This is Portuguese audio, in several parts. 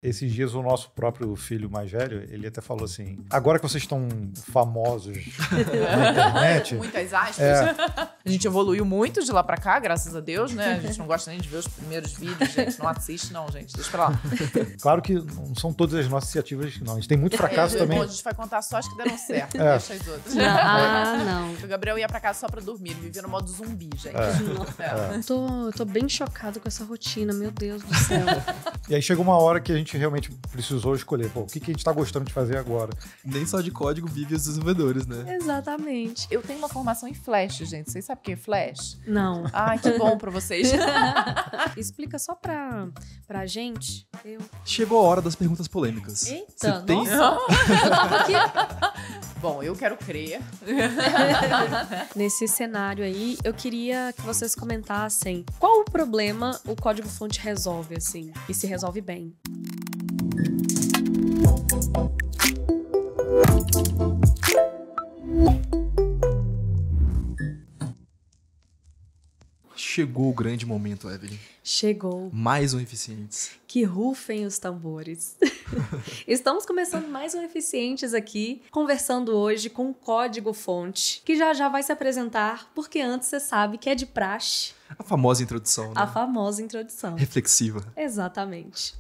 Esses dias o nosso próprio filho mais velho, ele até falou assim, agora que vocês estão famosos na internet... Muitas aspas. A gente evoluiu muito de lá pra cá, graças a Deus, né? A gente não gosta nem de ver os primeiros vídeos, gente. Não assiste não, gente. Deixa pra lá. Claro que não são todas as nossas iniciativas, não. A gente tem muito fracasso também. Bom, a gente vai contar só as que deram certo. Deixa as outras. Não. O Gabriel ia pra casa só pra dormir. Ele vivia no modo zumbi, gente. Tô bem chocado com essa rotina, meu Deus do céu. E aí chegou uma hora que a gente realmente precisou escolher, pô, o que a gente tá gostando de fazer agora? Nem só de código vive os desenvolvedores, né? Exatamente. Eu tenho uma formação em Flash, gente. Vocês sabem o que é Flash? Não. Ai, que bom pra vocês. Explica só pra gente. Chegou a hora das perguntas polêmicas. Eita, Você tem... Bom, eu quero crer. Nesse cenário aí, eu queria que vocês comentassem qual o problema o código-fonte resolve, assim, e se resolve bem. Chegou o grande momento, Evelyn. Chegou. Mais um Eficientes. Que rufem os tambores. Estamos começando mais um Eficientes aqui, conversando hoje com o Código-Fonte, que já vai se apresentar, porque antes você sabe que é de praxe. A famosa introdução, né? A famosa introdução. Reflexiva. Exatamente.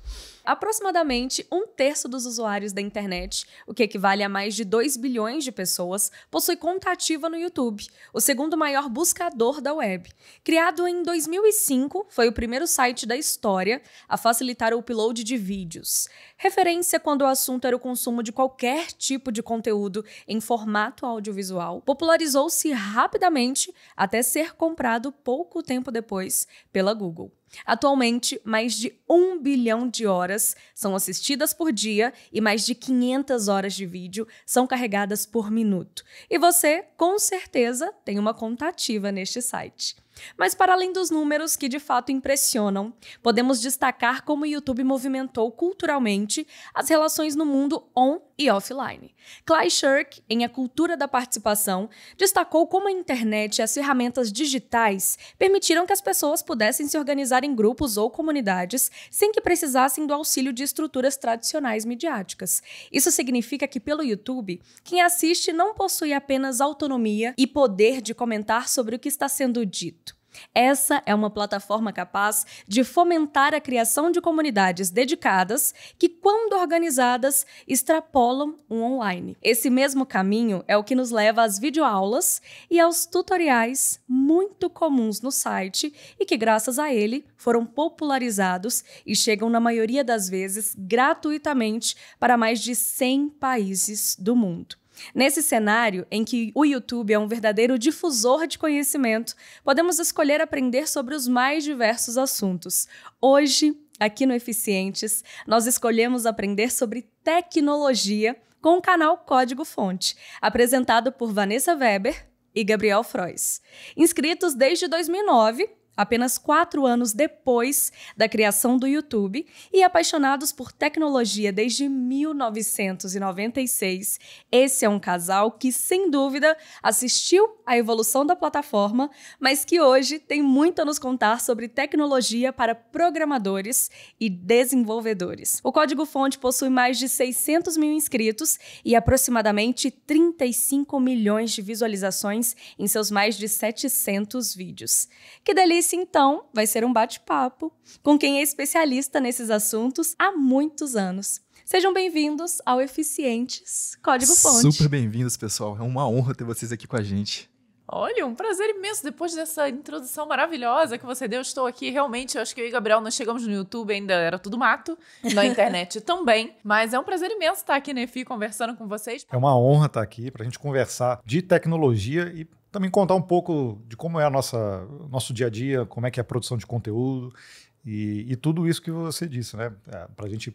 Aproximadamente 1/3 dos usuários da internet, o que equivale a mais de 2 bilhões de pessoas, possui conta ativa no YouTube, o segundo maior buscador da web. Criado em 2005, foi o primeiro site da história a facilitar o upload de vídeos. Referência quando o assunto era o consumo de qualquer tipo de conteúdo em formato audiovisual, popularizou-se rapidamente até ser comprado pouco tempo depois pela Google. Atualmente, mais de 1 bilhão de horas são assistidas por dia e mais de 500 horas de vídeo são carregadas por minuto. E você, com certeza, tem uma conta ativa neste site. Mas para além dos números que de fato impressionam, podemos destacar como o YouTube movimentou culturalmente as relações no mundo on e offline. Clay Shirk, em A Cultura da Participação, destacou como a internet e as ferramentas digitais permitiram que as pessoas pudessem se organizar em grupos ou comunidades sem que precisassem do auxílio de estruturas tradicionais midiáticas. Isso significa que, pelo YouTube, quem assiste não possui apenas autonomia e poder de comentar sobre o que está sendo dito. Essa é uma plataforma capaz de fomentar a criação de comunidades dedicadas que, quando organizadas, extrapolam o online. Esse mesmo caminho é o que nos leva às videoaulas e aos tutoriais muito comuns no site e que, graças a ele, foram popularizados e chegam, na maioria das vezes, gratuitamente para mais de 100 países do mundo. Nesse cenário, em que o YouTube é um verdadeiro difusor de conhecimento, podemos escolher aprender sobre os mais diversos assuntos. Hoje, aqui no Eficientes, nós escolhemos aprender sobre tecnologia com o canal Código Fonte, apresentado por Vanessa Weber e Gabriel Frois. Inscritos desde 2009, apenas 4 anos depois da criação do YouTube, e apaixonados por tecnologia desde 1996, esse é um casal que, sem dúvida, assistiu à evolução da plataforma, mas que hoje tem muito a nos contar sobre tecnologia para programadores e desenvolvedores. O Código-Fonte possui mais de 600 mil inscritos e aproximadamente 35 milhões de visualizações em seus mais de 700 vídeos. Que delícia! Então, vai ser um bate-papo com quem é especialista nesses assuntos há muitos anos. Sejam bem-vindos ao Eficientes Código-Fonte. Super bem-vindos, pessoal. É uma honra ter vocês aqui com a gente. Olha, um prazer imenso. Depois dessa introdução maravilhosa que você deu, estou aqui realmente. Eu acho que eu e o Gabriel, nós chegamos no YouTube, ainda era tudo mato, na internet também. Mas é um prazer imenso estar aqui no EFI conversando com vocês. É uma honra estar aqui para a gente conversar de tecnologia e também contar um pouco de como é nosso dia a dia, como é que é a produção de conteúdo e tudo isso que você disse, né? Para a gente,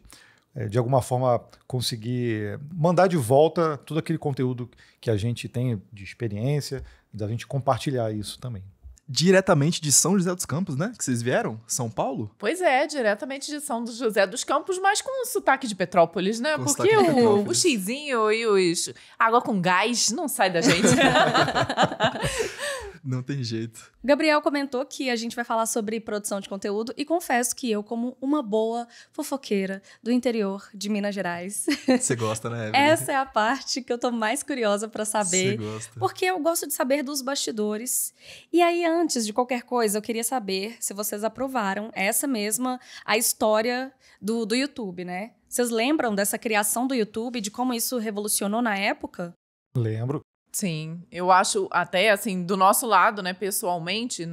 de alguma forma, conseguir mandar de volta todo aquele conteúdo que a gente tem de experiência, da gente compartilhar isso também. Diretamente de São José dos Campos, né? Que vocês vieram? São Paulo? Pois é, diretamente de São José dos Campos, mas com um sotaque de Petrópolis, né? Com porque o xizinho e os água com gás não sai da gente. Não tem jeito. Gabriel comentou que a gente vai falar sobre produção de conteúdo e confesso que eu, como uma boa fofoqueira do interior de Minas Gerais, Você gosta, né, Evelyn? essa é a parte que eu tô mais curiosa pra saber, Você gosta. porque eu gosto de saber dos bastidores. E aí, antes de qualquer coisa, eu queria saber se vocês aprovaram a história do YouTube, né? Vocês lembram dessa criação do YouTube, de como isso revolucionou na época? Lembro. Sim, eu acho até assim, do nosso lado, né, pessoalmente,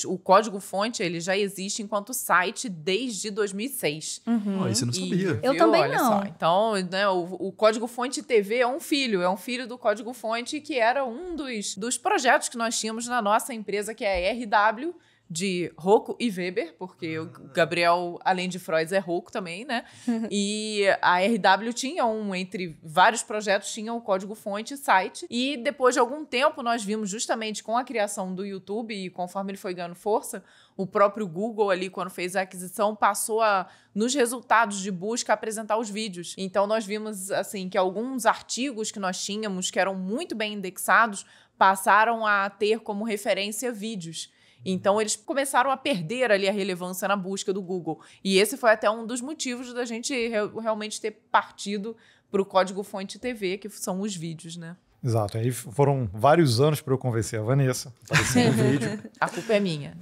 o código-fonte, ele já existe enquanto site desde 2006. Ó, isso eu não sabia. Eu Viu? também Olha não. só. Então, né, o Código-Fonte TV é um filho do Código-Fonte, que era um dos projetos que nós tínhamos na nossa empresa, que é a RW, de Rocco e Weber, porque o Gabriel, além de Freud, é Rocco também, né? E a RW tinha entre vários projetos, tinha o código-fonte site. E depois de algum tempo, nós vimos justamente com a criação do YouTube, e conforme ele foi ganhando força, o próprio Google ali, quando fez a aquisição, passou a, nos resultados de busca, apresentar os vídeos. Então, nós vimos, assim, que alguns artigos que nós tínhamos, que eram muito bem indexados, passaram a ter como referência vídeos. Então, eles começaram a perder ali a relevância na busca do Google. E esse foi até um dos motivos da gente realmente ter partido para o Código-Fonte TV, que são os vídeos, né? Exato. Aí foram vários anos para eu convencer a Vanessa a aparecer no vídeo. A culpa é minha.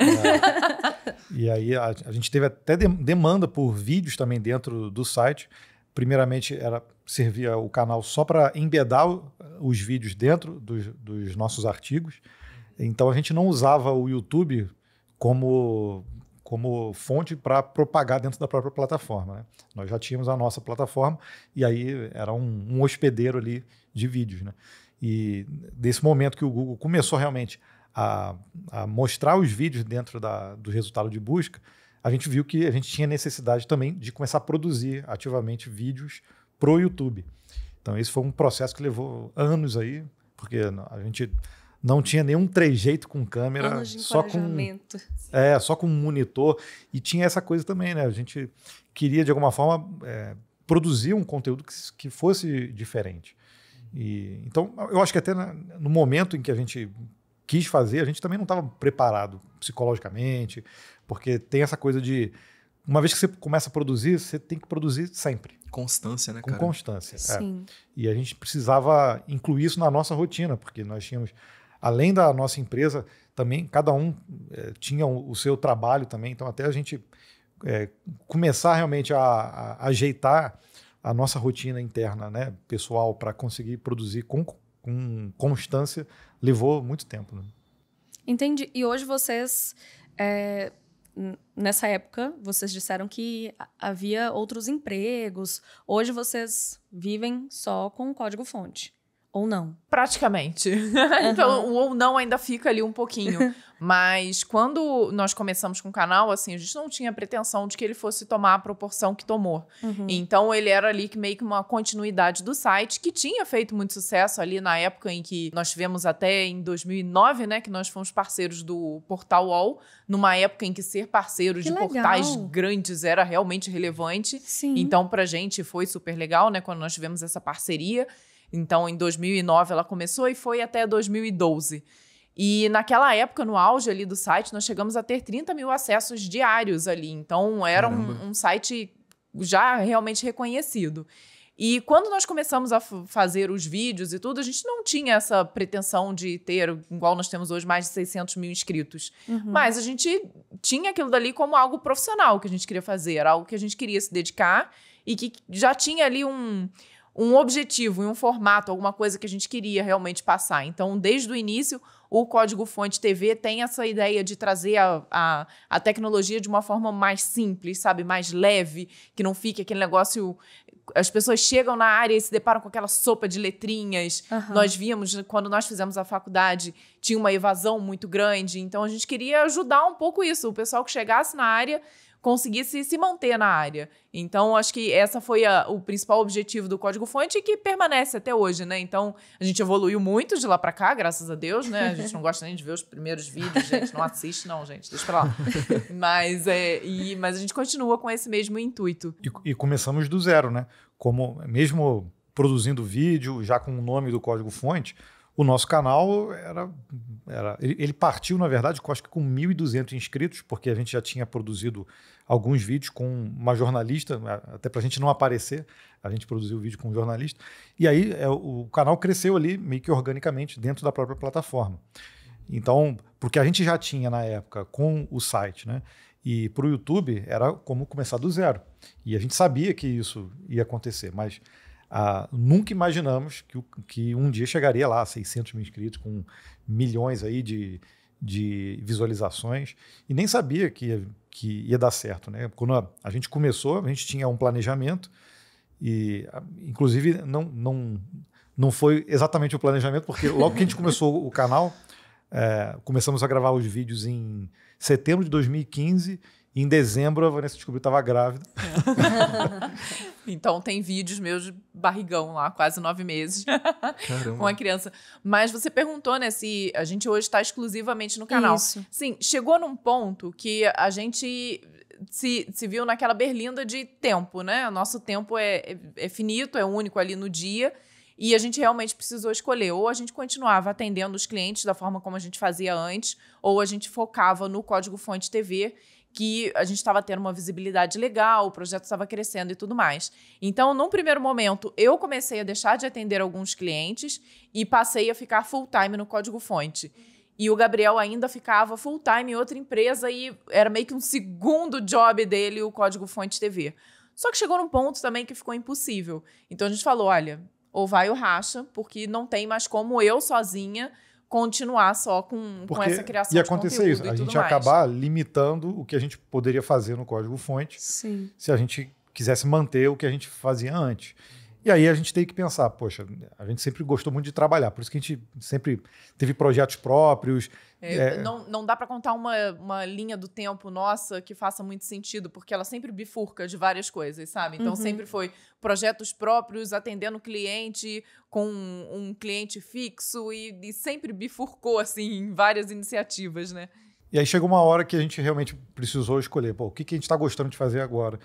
E aí a gente teve até demanda por vídeos também dentro do site. Primeiramente, servia o canal só para embedar os vídeos dentro dos nossos artigos. Então, a gente não usava o YouTube como fonte para propagar dentro da própria plataforma, né? Nós já tínhamos a nossa plataforma e aí era um hospedeiro ali de vídeos, né? E desse momento que o Google começou realmente a mostrar os vídeos dentro do resultado de busca, a gente viu que a gente tinha necessidade também de começar a produzir ativamente vídeos para o YouTube. Então, esse foi um processo que levou anos aí, porque a gente não tinha nenhum trejeito com câmera, Anos de só com um monitor. E tinha essa coisa também, né? A gente queria, de alguma forma, produzir um conteúdo que fosse diferente. Então, eu acho que até no momento em que a gente quis fazer, a gente também não estava preparado psicologicamente, porque tem essa coisa de, uma vez que você começa a produzir, você tem que produzir sempre. Constância, né, Com cara? constância. Sim. E a gente precisava incluir isso na nossa rotina, porque nós tínhamos, além da nossa empresa, também cada um tinha o seu trabalho também. Então, até a gente começar realmente a ajeitar a nossa rotina interna, né, pessoal, para conseguir produzir com constância, levou muito tempo. Né? Entendi. E hoje vocês, nessa época, vocês disseram que havia outros empregos. Hoje vocês vivem só com o código-fonte. Ou não? Praticamente. Então, o ou não ainda fica ali um pouquinho. Mas quando nós começamos com o canal, assim, a gente não tinha pretensão de que ele fosse tomar a proporção que tomou. Então, ele era ali meio que uma continuidade do site, que tinha feito muito sucesso ali na época em que nós tivemos até em 2009, né, que nós fomos parceiros do Portal UOL, numa época em que ser parceiros de portais grandes era realmente relevante. Sim. Então, pra gente foi super legal, né, quando nós tivemos essa parceria. Então, em 2009 ela começou e foi até 2012. E naquela época, no auge ali do site, nós chegamos a ter 30 mil acessos diários ali. Então, era um site já realmente reconhecido. E quando nós começamos a fazer os vídeos e tudo, a gente não tinha essa pretensão de ter, igual nós temos hoje, mais de 600 mil inscritos. Mas a gente tinha aquilo dali como algo profissional que a gente queria fazer, era algo que a gente queria se dedicar e que já tinha ali um objetivo e um formato, alguma coisa que a gente queria realmente passar. Então, desde o início, o Código-Fonte TV tem essa ideia de trazer a tecnologia de uma forma mais simples, sabe? Mais leve, que não fique aquele negócio... As pessoas chegam na área e se deparam com aquela sopa de letrinhas. Nós víamos, quando nós fizemos a faculdade, tinha uma evasão muito grande. Então, a gente queria ajudar um pouco isso. O pessoal que chegasse na área conseguisse se manter na área. Então, acho que essa foi o principal objetivo do Código-Fonte e que permanece até hoje, né? Então, a gente evoluiu muito de lá pra cá, graças a Deus, né? A gente não gosta nem de ver os primeiros vídeos, gente. Não assiste, não, gente. Deixa pra lá. Mas a gente continua com esse mesmo intuito. E começamos do zero, né? Como, mesmo produzindo vídeo, já com o nome do Código-Fonte, o nosso canal ele partiu, na verdade, acho que com 1.200 inscritos, porque a gente já tinha produzido alguns vídeos com uma jornalista, até para a gente não aparecer, a gente produziu o vídeo com um jornalista. E aí o canal cresceu ali meio que organicamente dentro da própria plataforma. Então, porque a gente já tinha na época com o site, né? E para o YouTube era como começar do zero. E a gente sabia que isso ia acontecer, mas nunca imaginamos que um dia chegaria lá a 600 mil inscritos, com milhões aí de visualizações, e nem sabia que ia dar certo, né? Quando a gente começou, a gente tinha um planejamento, e inclusive não foi exatamente o planejamento, porque logo que a gente começou o canal, começamos a gravar os vídeos em setembro de 2015, e em dezembro a Vanessa descobriu que estava grávida. Então tem vídeos meus de barrigão lá, quase 9 meses, Caramba. com a criança. Mas você perguntou, né, se a gente hoje está exclusivamente no canal. Isso. Sim, chegou num ponto que a gente se viu naquela berlinda de tempo, né? O nosso tempo é finito, é único ali no dia. E a gente realmente precisou escolher. Ou a gente continuava atendendo os clientes da forma como a gente fazia antes, ou a gente focava no Código Fonte TV, que a gente estava tendo uma visibilidade legal, o projeto estava crescendo e tudo mais. Então, num primeiro momento, eu comecei a deixar de atender alguns clientes e passei a ficar full-time no Código Fonte. E o Gabriel ainda ficava full-time em outra empresa e era meio que um segundo job dele, o Código Fonte TV. Só que chegou num ponto também que ficou impossível. Então, a gente falou, olha, ou vai ou racha, porque não tem mais como eu sozinha continuar só com essa criação de conteúdo. Ia acontecer isso, a gente ia acabar limitando o que a gente poderia fazer no código-fonte se a gente quisesse manter o que a gente fazia antes. E aí a gente tem que pensar, poxa, a gente sempre gostou muito de trabalhar, por isso que a gente sempre teve projetos próprios. Não dá para contar uma linha do tempo nossa que faça muito sentido, porque ela sempre bifurca de várias coisas, sabe? Então sempre foi projetos próprios, atendendo cliente com um cliente fixo e sempre bifurcou assim em várias iniciativas, né? E aí chegou uma hora que a gente realmente precisou escolher, o que a gente está gostando de fazer agora.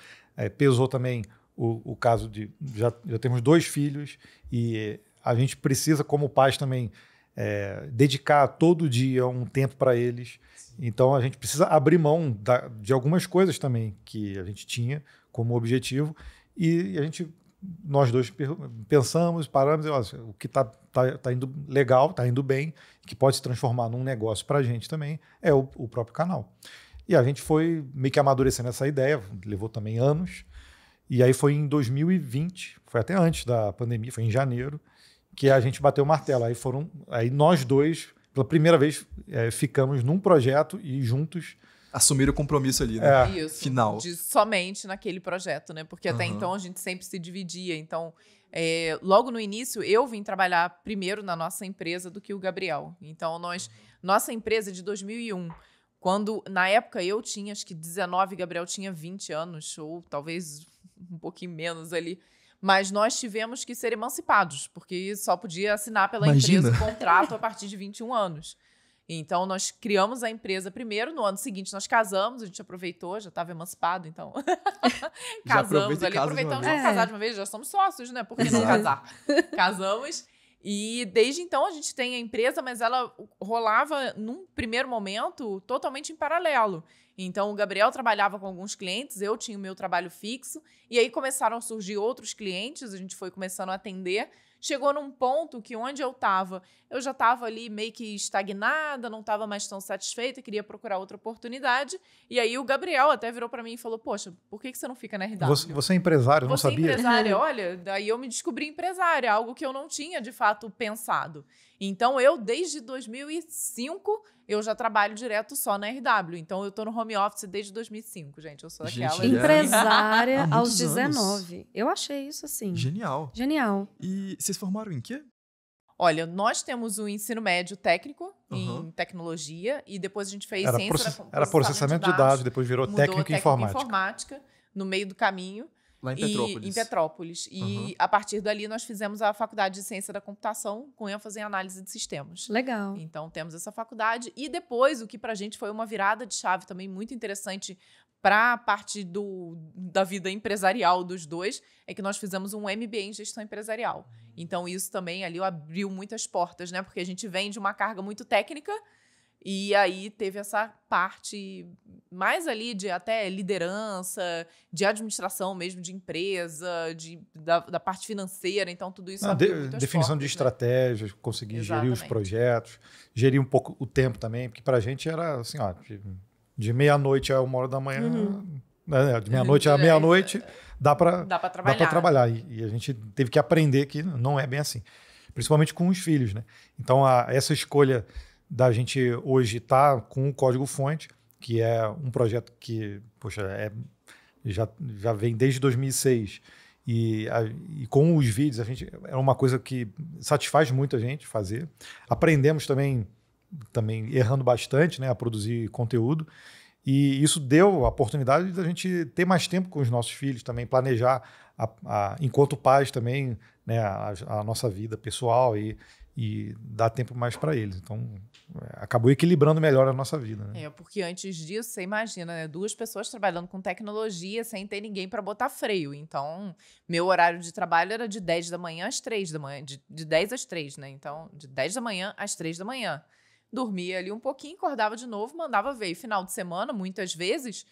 Pesou também o caso de já temos 2 filhos e a gente precisa, como pais também, dedicar todo dia um tempo para eles. Então a gente precisa abrir mão de algumas coisas também que a gente tinha como objetivo, e nós dois pensamos, paramos e o que está indo legal, está indo bem, que pode se transformar num negócio para a gente também, é o próprio canal. E a gente foi meio que amadurecendo essa ideia, levou também anos. E aí foi em 2020, foi até antes da pandemia, foi em janeiro, que a gente bateu o martelo. Aí nós dois, pela primeira vez, ficamos num projeto e juntos... Assumiram o compromisso ali, né? Isso, final. Somente naquele projeto, né? Porque até então a gente sempre se dividia. Então, logo no início, eu vim trabalhar primeiro na nossa empresa do que o Gabriel. Então, nossa empresa é de 2001... Quando, na época, eu tinha, acho que 19, Gabriel tinha 20 anos, ou talvez um pouquinho menos ali. Mas nós tivemos que ser emancipados, porque só podia assinar pela empresa o contrato a partir de 21 anos. Então, nós criamos a empresa primeiro, no ano seguinte nós casamos, a gente aproveitou, já estava emancipado, então casamos ali, aproveitamos de casar de uma vez, já somos sócios, né? Por que não casar? Casamos. E desde então a gente tem a empresa, mas ela rolava num primeiro momento totalmente em paralelo. Então o Gabriel trabalhava com alguns clientes, eu tinha o meu trabalho fixo, e aí começaram a surgir outros clientes, a gente foi começando a atender. Chegou num ponto que onde eu já estava ali meio que estagnada, não estava mais tão satisfeita, queria procurar outra oportunidade. E aí o Gabriel até virou para mim e falou, poxa, por que você não fica na RW? Você é empresário, eu não sabia. Você é empresária, olha, daí eu me descobri empresária, algo que eu não tinha de fato pensado. Então eu, desde 2005, eu já trabalho direto só na RW. Então eu tô no home office desde 2005, gente. Eu sou daquela... Empresária aos 19. Anos. Eu achei isso assim. Genial. E vocês formaram em quê? Olha, nós temos o ensino médio técnico em tecnologia e depois a gente fez ciência da computação. Era processamento de dados, depois virou técnico em informática no meio do caminho. Lá em Petrópolis. Em Petrópolis. E a partir dali nós fizemos a faculdade de ciência da computação com ênfase em análise de sistemas. Legal. Então temos essa faculdade. E depois, o que pra gente foi uma virada de chave também muito interessante para a parte da vida empresarial dos dois, é que nós fizemos um MBA em gestão empresarial. Então, isso também ali abriu muitas portas, né? Porque a gente vem de uma carga muito técnica e aí teve essa parte mais ali de até liderança, de administração mesmo, de empresa, da parte financeira. Então, tudo isso abriu muitas definição portas, de né? estratégias, conseguir gerir os Exatamente. projetos, gerir um pouco o tempo também, porque pra gente era assim, ó, de meia-noite a 1h da manhã, né, de meia-noite a meia-noite, dá para Dá para trabalhar. trabalhar. E a gente teve que aprender que não é bem assim, principalmente com os filhos, né? Então, essa escolha da gente hoje estar com o código-fonte, que é um projeto que, poxa, já vem desde 2006, e com os vídeos, é uma coisa que satisfaz muito a gente fazer. Aprendemos também errando bastante, né, a produzir conteúdo, e isso deu a oportunidade da gente ter mais tempo com os nossos filhos também, planejar enquanto pais também, né, a nossa vida pessoal e dar tempo mais para eles. Então, acabou equilibrando melhor a nossa vida, né? Porque antes disso, você imagina, né? 2 pessoas trabalhando com tecnologia sem ter ninguém para botar freio. Então, meu horário de trabalho era de 10 da manhã às 3 da manhã, de 10 às 3, né? Então, de 10 da manhã às 3 da manhã. Dormia ali um pouquinho, acordava de novo, mandava ver. E final de semana, muitas vezes,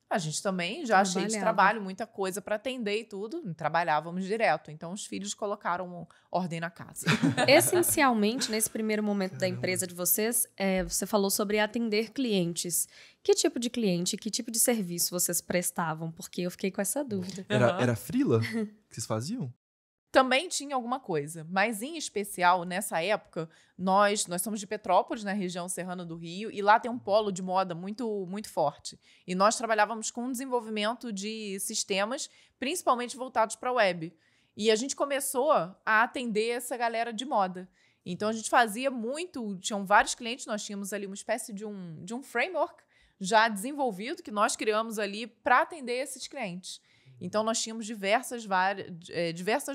a gente também já cheio de trabalho, muita coisa para atender e tudo, trabalhávamos direto. Então, os filhos colocaram ordem na casa. Essencialmente, nesse primeiro momento da empresa de vocês, você falou sobre atender clientes. Que tipo de cliente, que tipo de serviço vocês prestavam? Porque eu fiquei com essa dúvida. Era freela que vocês faziam? Também tinha alguma coisa, mas em especial, nessa época, nós somos de Petrópolis, na região serrana do Rio, e lá tem um polo de moda muito, muito forte. E nós trabalhávamos com o desenvolvimento de sistemas, principalmente voltados para a web. E a gente começou a atender essa galera de moda. Então, a gente fazia muito, tinham vários clientes, nós tínhamos ali uma espécie de um framework já desenvolvido, que nós criamos ali para atender esses clientes. Então, nós tínhamos diversas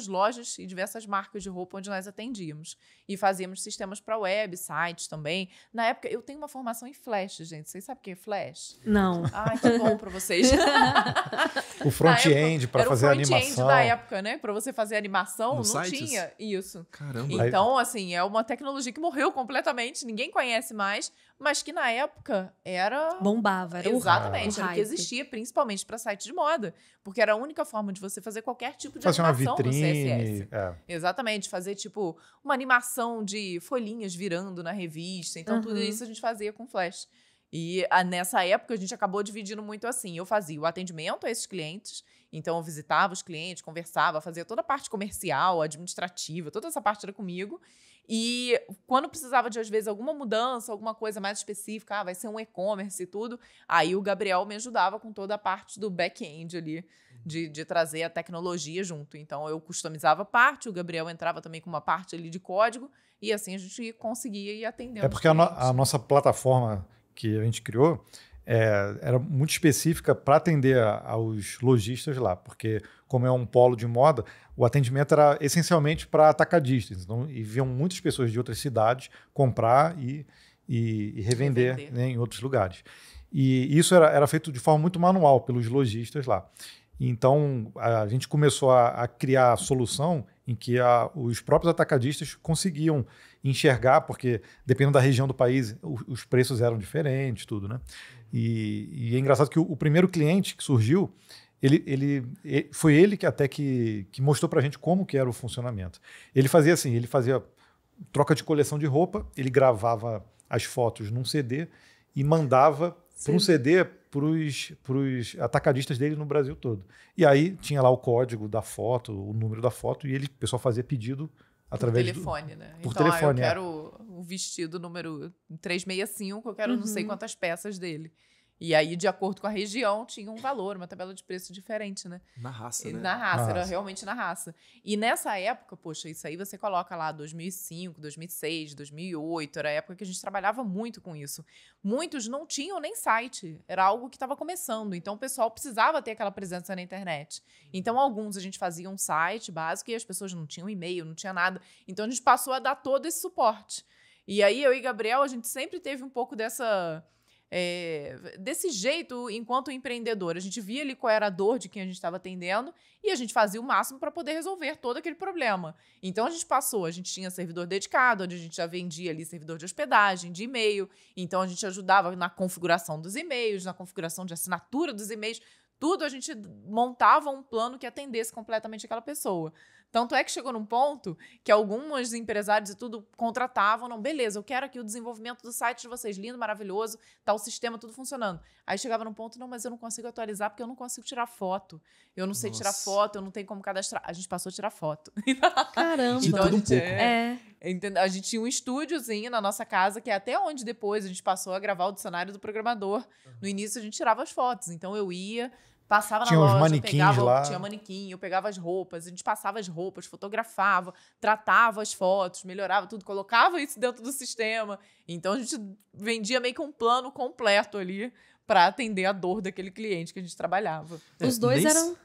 lojas e diversas marcas de roupa onde nós atendíamos. E fazíamos sistemas para web, sites também. Na época, eu tenho uma formação em Flash, gente. Vocês sabem o que é Flash? Não. Ai, que bom para vocês. O front-end para fazer animação. Era o front-end da época, né? Para você fazer animação, Nos não sites? tinha isso. Caramba. Então, assim, é uma tecnologia que morreu completamente. Ninguém conhece mais. Mas que na época era... Bombava, era Exatamente, o era o que hype. existia principalmente para sites de moda. Porque era a única forma de você fazer qualquer tipo de Fazer uma animação no vitrine. CSS. Exatamente, fazer tipo uma animação de folhinhas virando na revista. Então, tudo isso a gente fazia com Flash. E nessa época a gente acabou dividindo muito assim. Eu fazia o atendimento a esses clientes, então eu visitava os clientes, conversava, fazia toda a parte comercial, administrativa, toda essa parte era comigo. E quando precisava de, às vezes, alguma mudança, alguma coisa mais específica, vai ser um e-commerce e tudo, aí o Gabriel me ajudava com toda a parte do back-end ali, de trazer a tecnologia junto. Então, eu customizava a parte, o Gabriel entrava também com uma parte ali de código, e assim a gente conseguia ir atendendo. É porque a nossa plataforma que a gente criou era muito específica para atender aos lojistas lá, porque como é um polo de moda, o atendimento era essencialmente para atacadistas. Então, e vinham muitas pessoas de outras cidades comprar e revender, né, em outros lugares. E isso era feito de forma muito manual pelos lojistas lá. Então, a gente começou a criar a solução em que os próprios atacadistas conseguiam enxergar, porque dependendo da região do país, os preços eram diferentes, tudo, né? E é engraçado que o primeiro cliente que surgiu, foi ele que mostrou pra gente como que era o funcionamento. Ele fazia assim, ele fazia troca de coleção de roupa, ele gravava as fotos num CD e mandava para um CD para os atacadistas dele no Brasil todo. E aí tinha lá o código da foto, o número da foto, e o pessoal fazia pedido através por telefone, né? Por então, telefone, eu quero o vestido número 365, eu quero não sei quantas peças dele. E aí, de acordo com a região, tinha um valor, uma tabela de preço diferente, né? Na raça, né? Na raça, era realmente na raça. E nessa época, poxa, isso aí você coloca lá 2005, 2006, 2008, era a época que a gente trabalhava muito com isso. Muitos não tinham nem site, era algo que estava começando, então o pessoal precisava ter aquela presença na internet. Então, alguns a gente fazia um site básico e as pessoas não tinham e-mail, não tinha nada. Então, a gente passou a dar todo esse suporte. E aí, eu e Gabriel, a gente sempre teve um pouco dessa desse jeito enquanto empreendedor. A gente via ali qual era a dor de quem a gente estava atendendo e a gente fazia o máximo para poder resolver todo aquele problema. Então, a gente tinha servidor dedicado, onde a gente já vendia ali servidor de hospedagem, de e-mail. Então, a gente ajudava na configuração dos e-mails, na configuração de assinatura dos e-mails. Tudo a gente montava um plano que atendesse completamente aquela pessoa. Tanto é que chegou num ponto que alguns empresários e tudo contratavam, não, beleza, eu quero aqui o desenvolvimento do site de vocês, lindo, maravilhoso, tá o sistema tudo funcionando. Aí chegava num ponto, não, mas eu não consigo atualizar porque eu não consigo tirar foto. Eu não sei tirar foto, eu não tenho como cadastrar. A gente passou a tirar foto. Caramba! Então, tudo um pouco. A gente tinha um estúdiozinho na nossa casa, que é até onde depois a gente passou a gravar o dicionário do programador. No início a gente tirava as fotos, então eu ia... Passava tinha na loja, tinha manequim, eu pegava as roupas, a gente passava as roupas, fotografava, tratava as fotos, melhorava tudo, colocava isso dentro do sistema. Então a gente vendia meio que um plano completo ali para atender a dor daquele cliente que a gente trabalhava. Os dois eram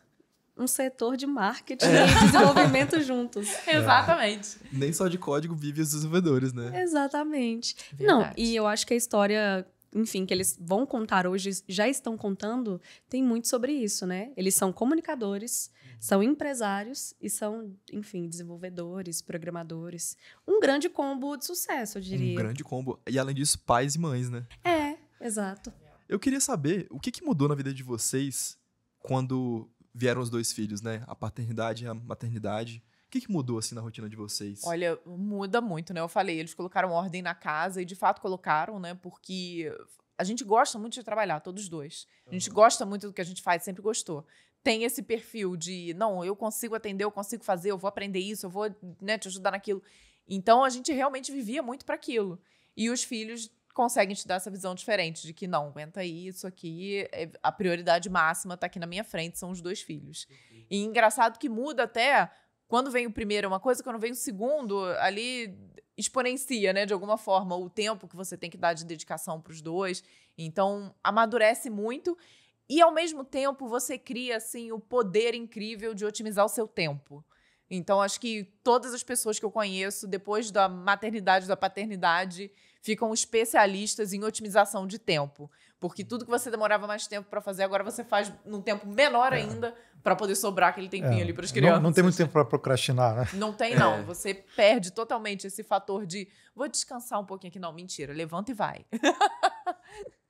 um setor de marketing e desenvolvimento juntos. Exatamente. Nem só de código vive os desenvolvedores, né? Exatamente. Verdade. Não, e eu acho que a história... enfim, que eles vão contar hoje, já estão contando, tem muito sobre isso, né? Eles são comunicadores, são empresários e são, enfim, desenvolvedores, programadores. Um grande combo de sucesso, eu diria. Um grande combo. E além disso, pais e mães, né? Exato. Eu queria saber, o que mudou na vida de vocês quando vieram os 2 filhos, né? A paternidade e a maternidade. O que mudou, assim, na rotina de vocês? Olha, muda muito, né? Eu falei, eles colocaram ordem na casa e, de fato, colocaram, né? Porque a gente gosta muito de trabalhar, todos os dois. A gente gosta muito do que a gente faz, sempre gostou. Tem esse perfil de, não, eu consigo atender, eu consigo fazer, eu vou aprender isso, eu vou, né, te ajudar naquilo. Então, a gente realmente vivia muito para aquilo. E os filhos conseguem te dar essa visão diferente de que, não, aguenta aí, isso aqui, a prioridade máxima tá aqui na minha frente, são os 2 filhos. E engraçado que muda até... Quando vem o primeiro é uma coisa, quando vem o segundo, ali exponencia, né, de alguma forma, o tempo que você tem que dar de dedicação para os 2. Então, amadurece muito e, ao mesmo tempo, você cria, assim, o poder incrível de otimizar o seu tempo. Então, acho que todas as pessoas que eu conheço, depois da maternidade, da paternidade, ficam especialistas em otimização de tempo. Porque tudo que você demorava mais tempo para fazer, agora você faz num tempo menor ainda para poder sobrar aquele tempinho ali para as crianças. Não tem muito tempo para procrastinar, né? Não tem, não. Você perde totalmente esse fator de vou descansar um pouquinho aqui. Não, mentira. Levanta e vai.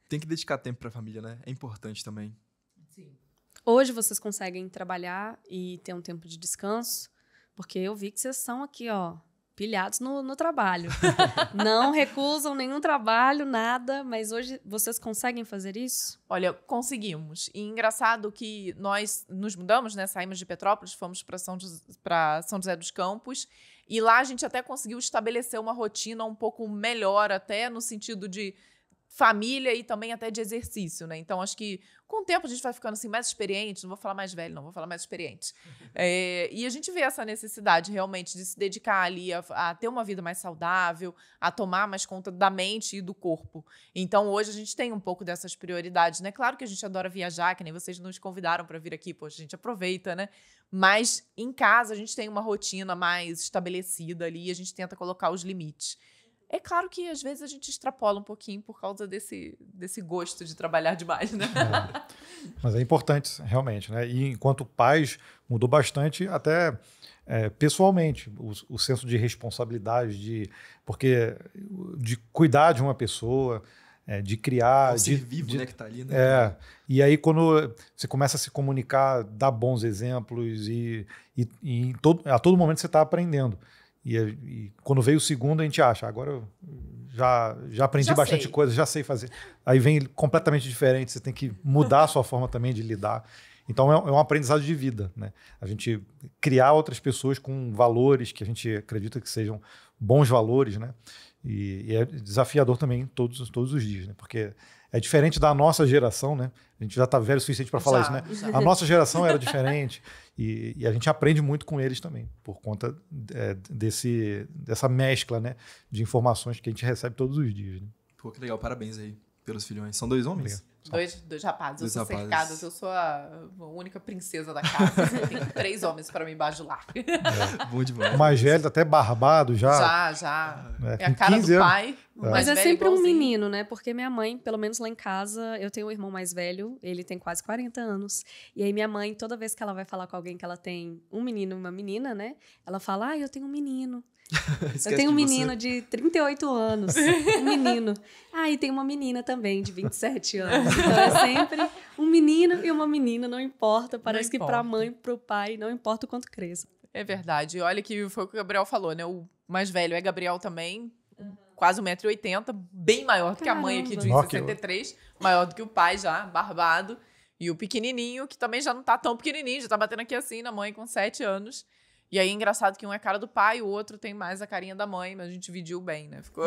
Tem que dedicar tempo pra família, né? É importante também. Sim. Hoje vocês conseguem trabalhar e ter um tempo de descanso, porque eu vi que vocês são aqui, ó, pilhados no trabalho. Não recusam nenhum trabalho, nada, mas hoje vocês conseguem fazer isso? Olha, conseguimos. E engraçado que nós nos mudamos, né? Saímos de Petrópolis, fomos para São José dos Campos, e lá a gente até conseguiu estabelecer uma rotina um pouco melhor, até no sentido de família e também até de exercício, né? Então, acho que com o tempo a gente vai ficando assim mais experiente, não vou falar mais velho, não, vou falar mais experiente. E a gente vê essa necessidade realmente de se dedicar ali a ter uma vida mais saudável, a tomar mais conta da mente e do corpo. Então, hoje a gente tem um pouco dessas prioridades, né? Claro que a gente adora viajar, que nem vocês nos convidaram para vir aqui, poxa, a gente aproveita, né? Mas em casa a gente tem uma rotina mais estabelecida ali e a gente tenta colocar os limites. É claro que, às vezes, a gente extrapola um pouquinho por causa desse gosto de trabalhar demais, né? Mas é importante, realmente, né? E enquanto pais, mudou bastante até pessoalmente, o senso de responsabilidade, de cuidar de uma pessoa, de criar... É um ser vivo, né, que tá ali, né? E aí, quando você começa a se comunicar, dar bons exemplos e a todo momento você está aprendendo. E quando veio o segundo, a gente acha, agora eu já aprendi bastante coisa, já sei fazer. Aí vem completamente diferente, você tem que mudar a sua forma também de lidar. Então é um aprendizado de vida, né? A gente criar outras pessoas com valores que a gente acredita que sejam bons valores, né? E é desafiador também todos os dias, né? Porque é diferente da nossa geração, né? A gente já está velho o suficiente para falar isso, né? A nossa geração era diferente e a gente aprende muito com eles também, por conta dessa mescla, né, de informações que a gente recebe todos os dias. Né? Pô, que legal. Parabéns aí pelos filhões. São 2 homens? Dois rapazes. Eu sou rapazes. cercada, eu sou a única princesa da casa. Eu tenho 3 homens para me bajular. Bom demais. O mais velho, até barbado já. Já. É a cara do pai. Mas é velho sempre um igualzinho. menino, né? Porque minha mãe, pelo menos lá em casa, eu tenho um irmão mais velho, ele tem quase 40 anos. E aí minha mãe, toda vez que ela vai falar com alguém que ela tem um menino e uma menina, né? Ela fala, eu tenho um menino. Eu tenho um menino de 38 anos, um menino. E tem uma menina também, de 27 anos. Então é sempre um menino e uma menina, não importa. Parece que pra mãe, pro pai, não importa o quanto cresça. É verdade. Olha que foi o que o Gabriel falou, né? O mais velho é Gabriel também, quase 1,80 m, bem maior do que a mãe aqui de Caramba. 1,63 m, maior do que o pai já, barbado. E o pequenininho, que também já não tá tão pequenininho, já tá batendo aqui assim na mãe com 7 anos. E aí, engraçado que um é a cara do pai, o outro tem mais a carinha da mãe, mas a gente dividiu bem, né? Ficou...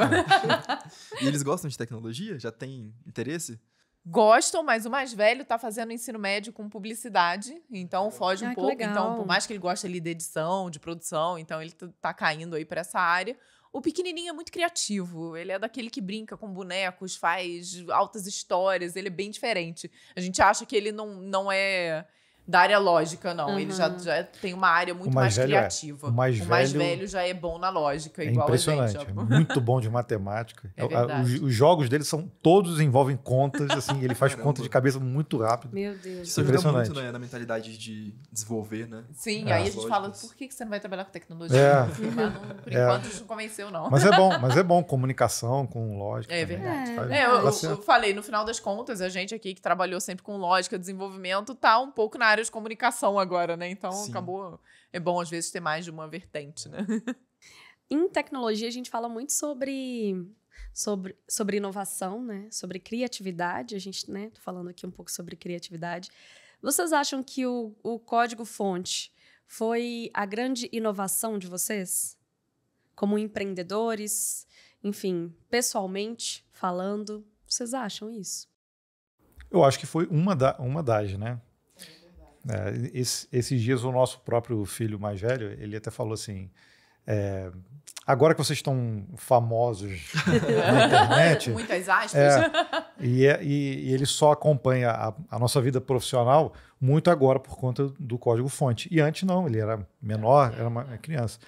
E eles gostam de tecnologia? Já tem interesse? Gostam, mas o mais velho tá fazendo ensino médio com publicidade, então foge um que pouco. legal. Então, por mais que ele goste ali de edição, de produção, então ele tá caindo aí pra essa área. O pequenininho é muito criativo, ele é daquele que brinca com bonecos, faz altas histórias, ele é bem diferente. A gente acha que ele não é da área lógica, não. Ele já tem uma área muito mais criativa. O mais velho já é bom na lógica, é igual impressionante, a gente. é muito bom de matemática. É verdade. Os jogos dele todos envolvem contas, assim, ele faz Caramba. conta de cabeça muito rápido. Meu Deus. Isso ajuda Impressionante. muito, né, na mentalidade de desenvolver, né? Sim, É. aí a gente fala, Lógicas. por que você não vai trabalhar com tecnologia? É. Mas por enquanto a gente não convenceu, não. Mas é bom, comunicação com lógica. É também. verdade. Faz- Eu dá certo. falei, no final das contas, a gente aqui que trabalhou sempre com lógica, desenvolvimento, tá um pouco na área de comunicação agora, né? Então Sim. acabou. É bom, às vezes, ter mais de uma vertente, né? Em tecnologia, a gente fala muito sobre inovação, né? Sobre criatividade. A gente, né? Tô falando aqui um pouco sobre criatividade. Vocês acham que o código-fonte foi a grande inovação de vocês? Como empreendedores, enfim, pessoalmente falando, vocês acham isso? Eu acho que foi uma das, né? Esses dias o nosso próprio filho mais velho, ele até falou assim, agora que vocês estão famosos na internet, Muitas aspas. e ele só acompanha a nossa vida profissional muito agora por conta do código-fonte. E antes não, ele era menor, era uma criança.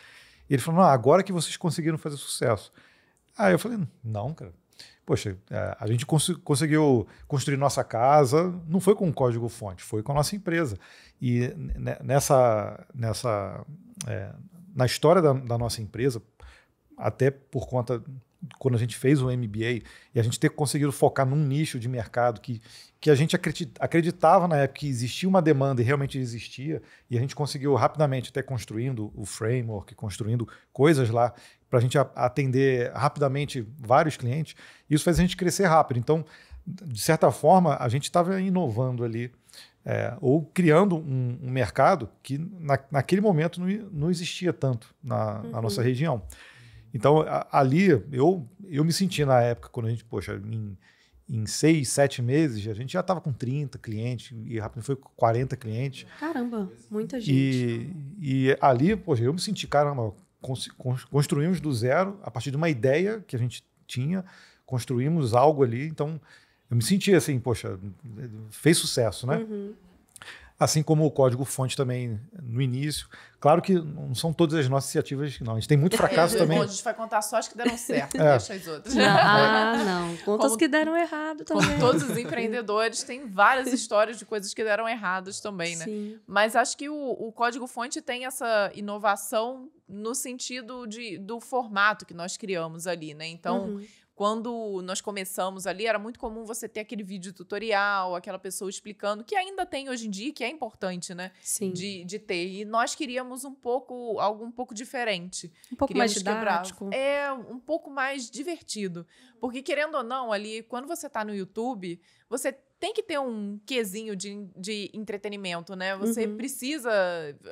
E ele falou, não, agora que vocês conseguiram fazer sucesso. Aí eu falei, não, cara. Poxa, a gente conseguiu construir nossa casa, não foi com o código-fonte, foi com a nossa empresa. E na história da nossa empresa, até por conta, quando a gente fez o MBA, e a gente ter conseguido focar num nicho de mercado que a gente acreditava na época que existia uma demanda e realmente existia, e a gente conseguiu rapidamente, até construindo o framework, construindo coisas lá, para a gente atender rapidamente vários clientes, isso fez a gente crescer rápido. Então, de certa forma, a gente estava inovando ali, ou criando um mercado que naquele momento não existia tanto na nossa região. Então, ali, eu me senti na época, quando a gente, em 6, 7 meses, a gente já estava com 30 clientes, e rápido foi 40 clientes. Caramba, muita gente. E ali, eu me senti, caramba, construímos do zero, a partir de uma ideia que a gente tinha, construímos algo ali, então eu me senti assim, fez sucesso, né? Assim como o código-fonte também no início. Claro que não são todas as nossas iniciativas, não. A gente tem muito fracasso também. Bom, a gente vai contar só as que deram certo, deixa as outras. Não. Contas Como- que deram errado também. Como todos os empreendedores, tem várias histórias de coisas que deram erradas também, né? Sim. Mas acho que o código-fonte tem essa inovação no sentido do formato que nós criamos ali, né? Então, quando nós começamos ali, era muito comum você ter aquele vídeo tutorial, aquela pessoa explicando, que ainda tem hoje em dia, que é importante, né? Sim. De ter. E nós queríamos algo um pouco diferente. Um pouco mais Queríamos didático. um pouco mais divertido. Porque, querendo ou não, ali, quando você tá no YouTube, você tem que ter um quezinho de entretenimento, né? Você precisa...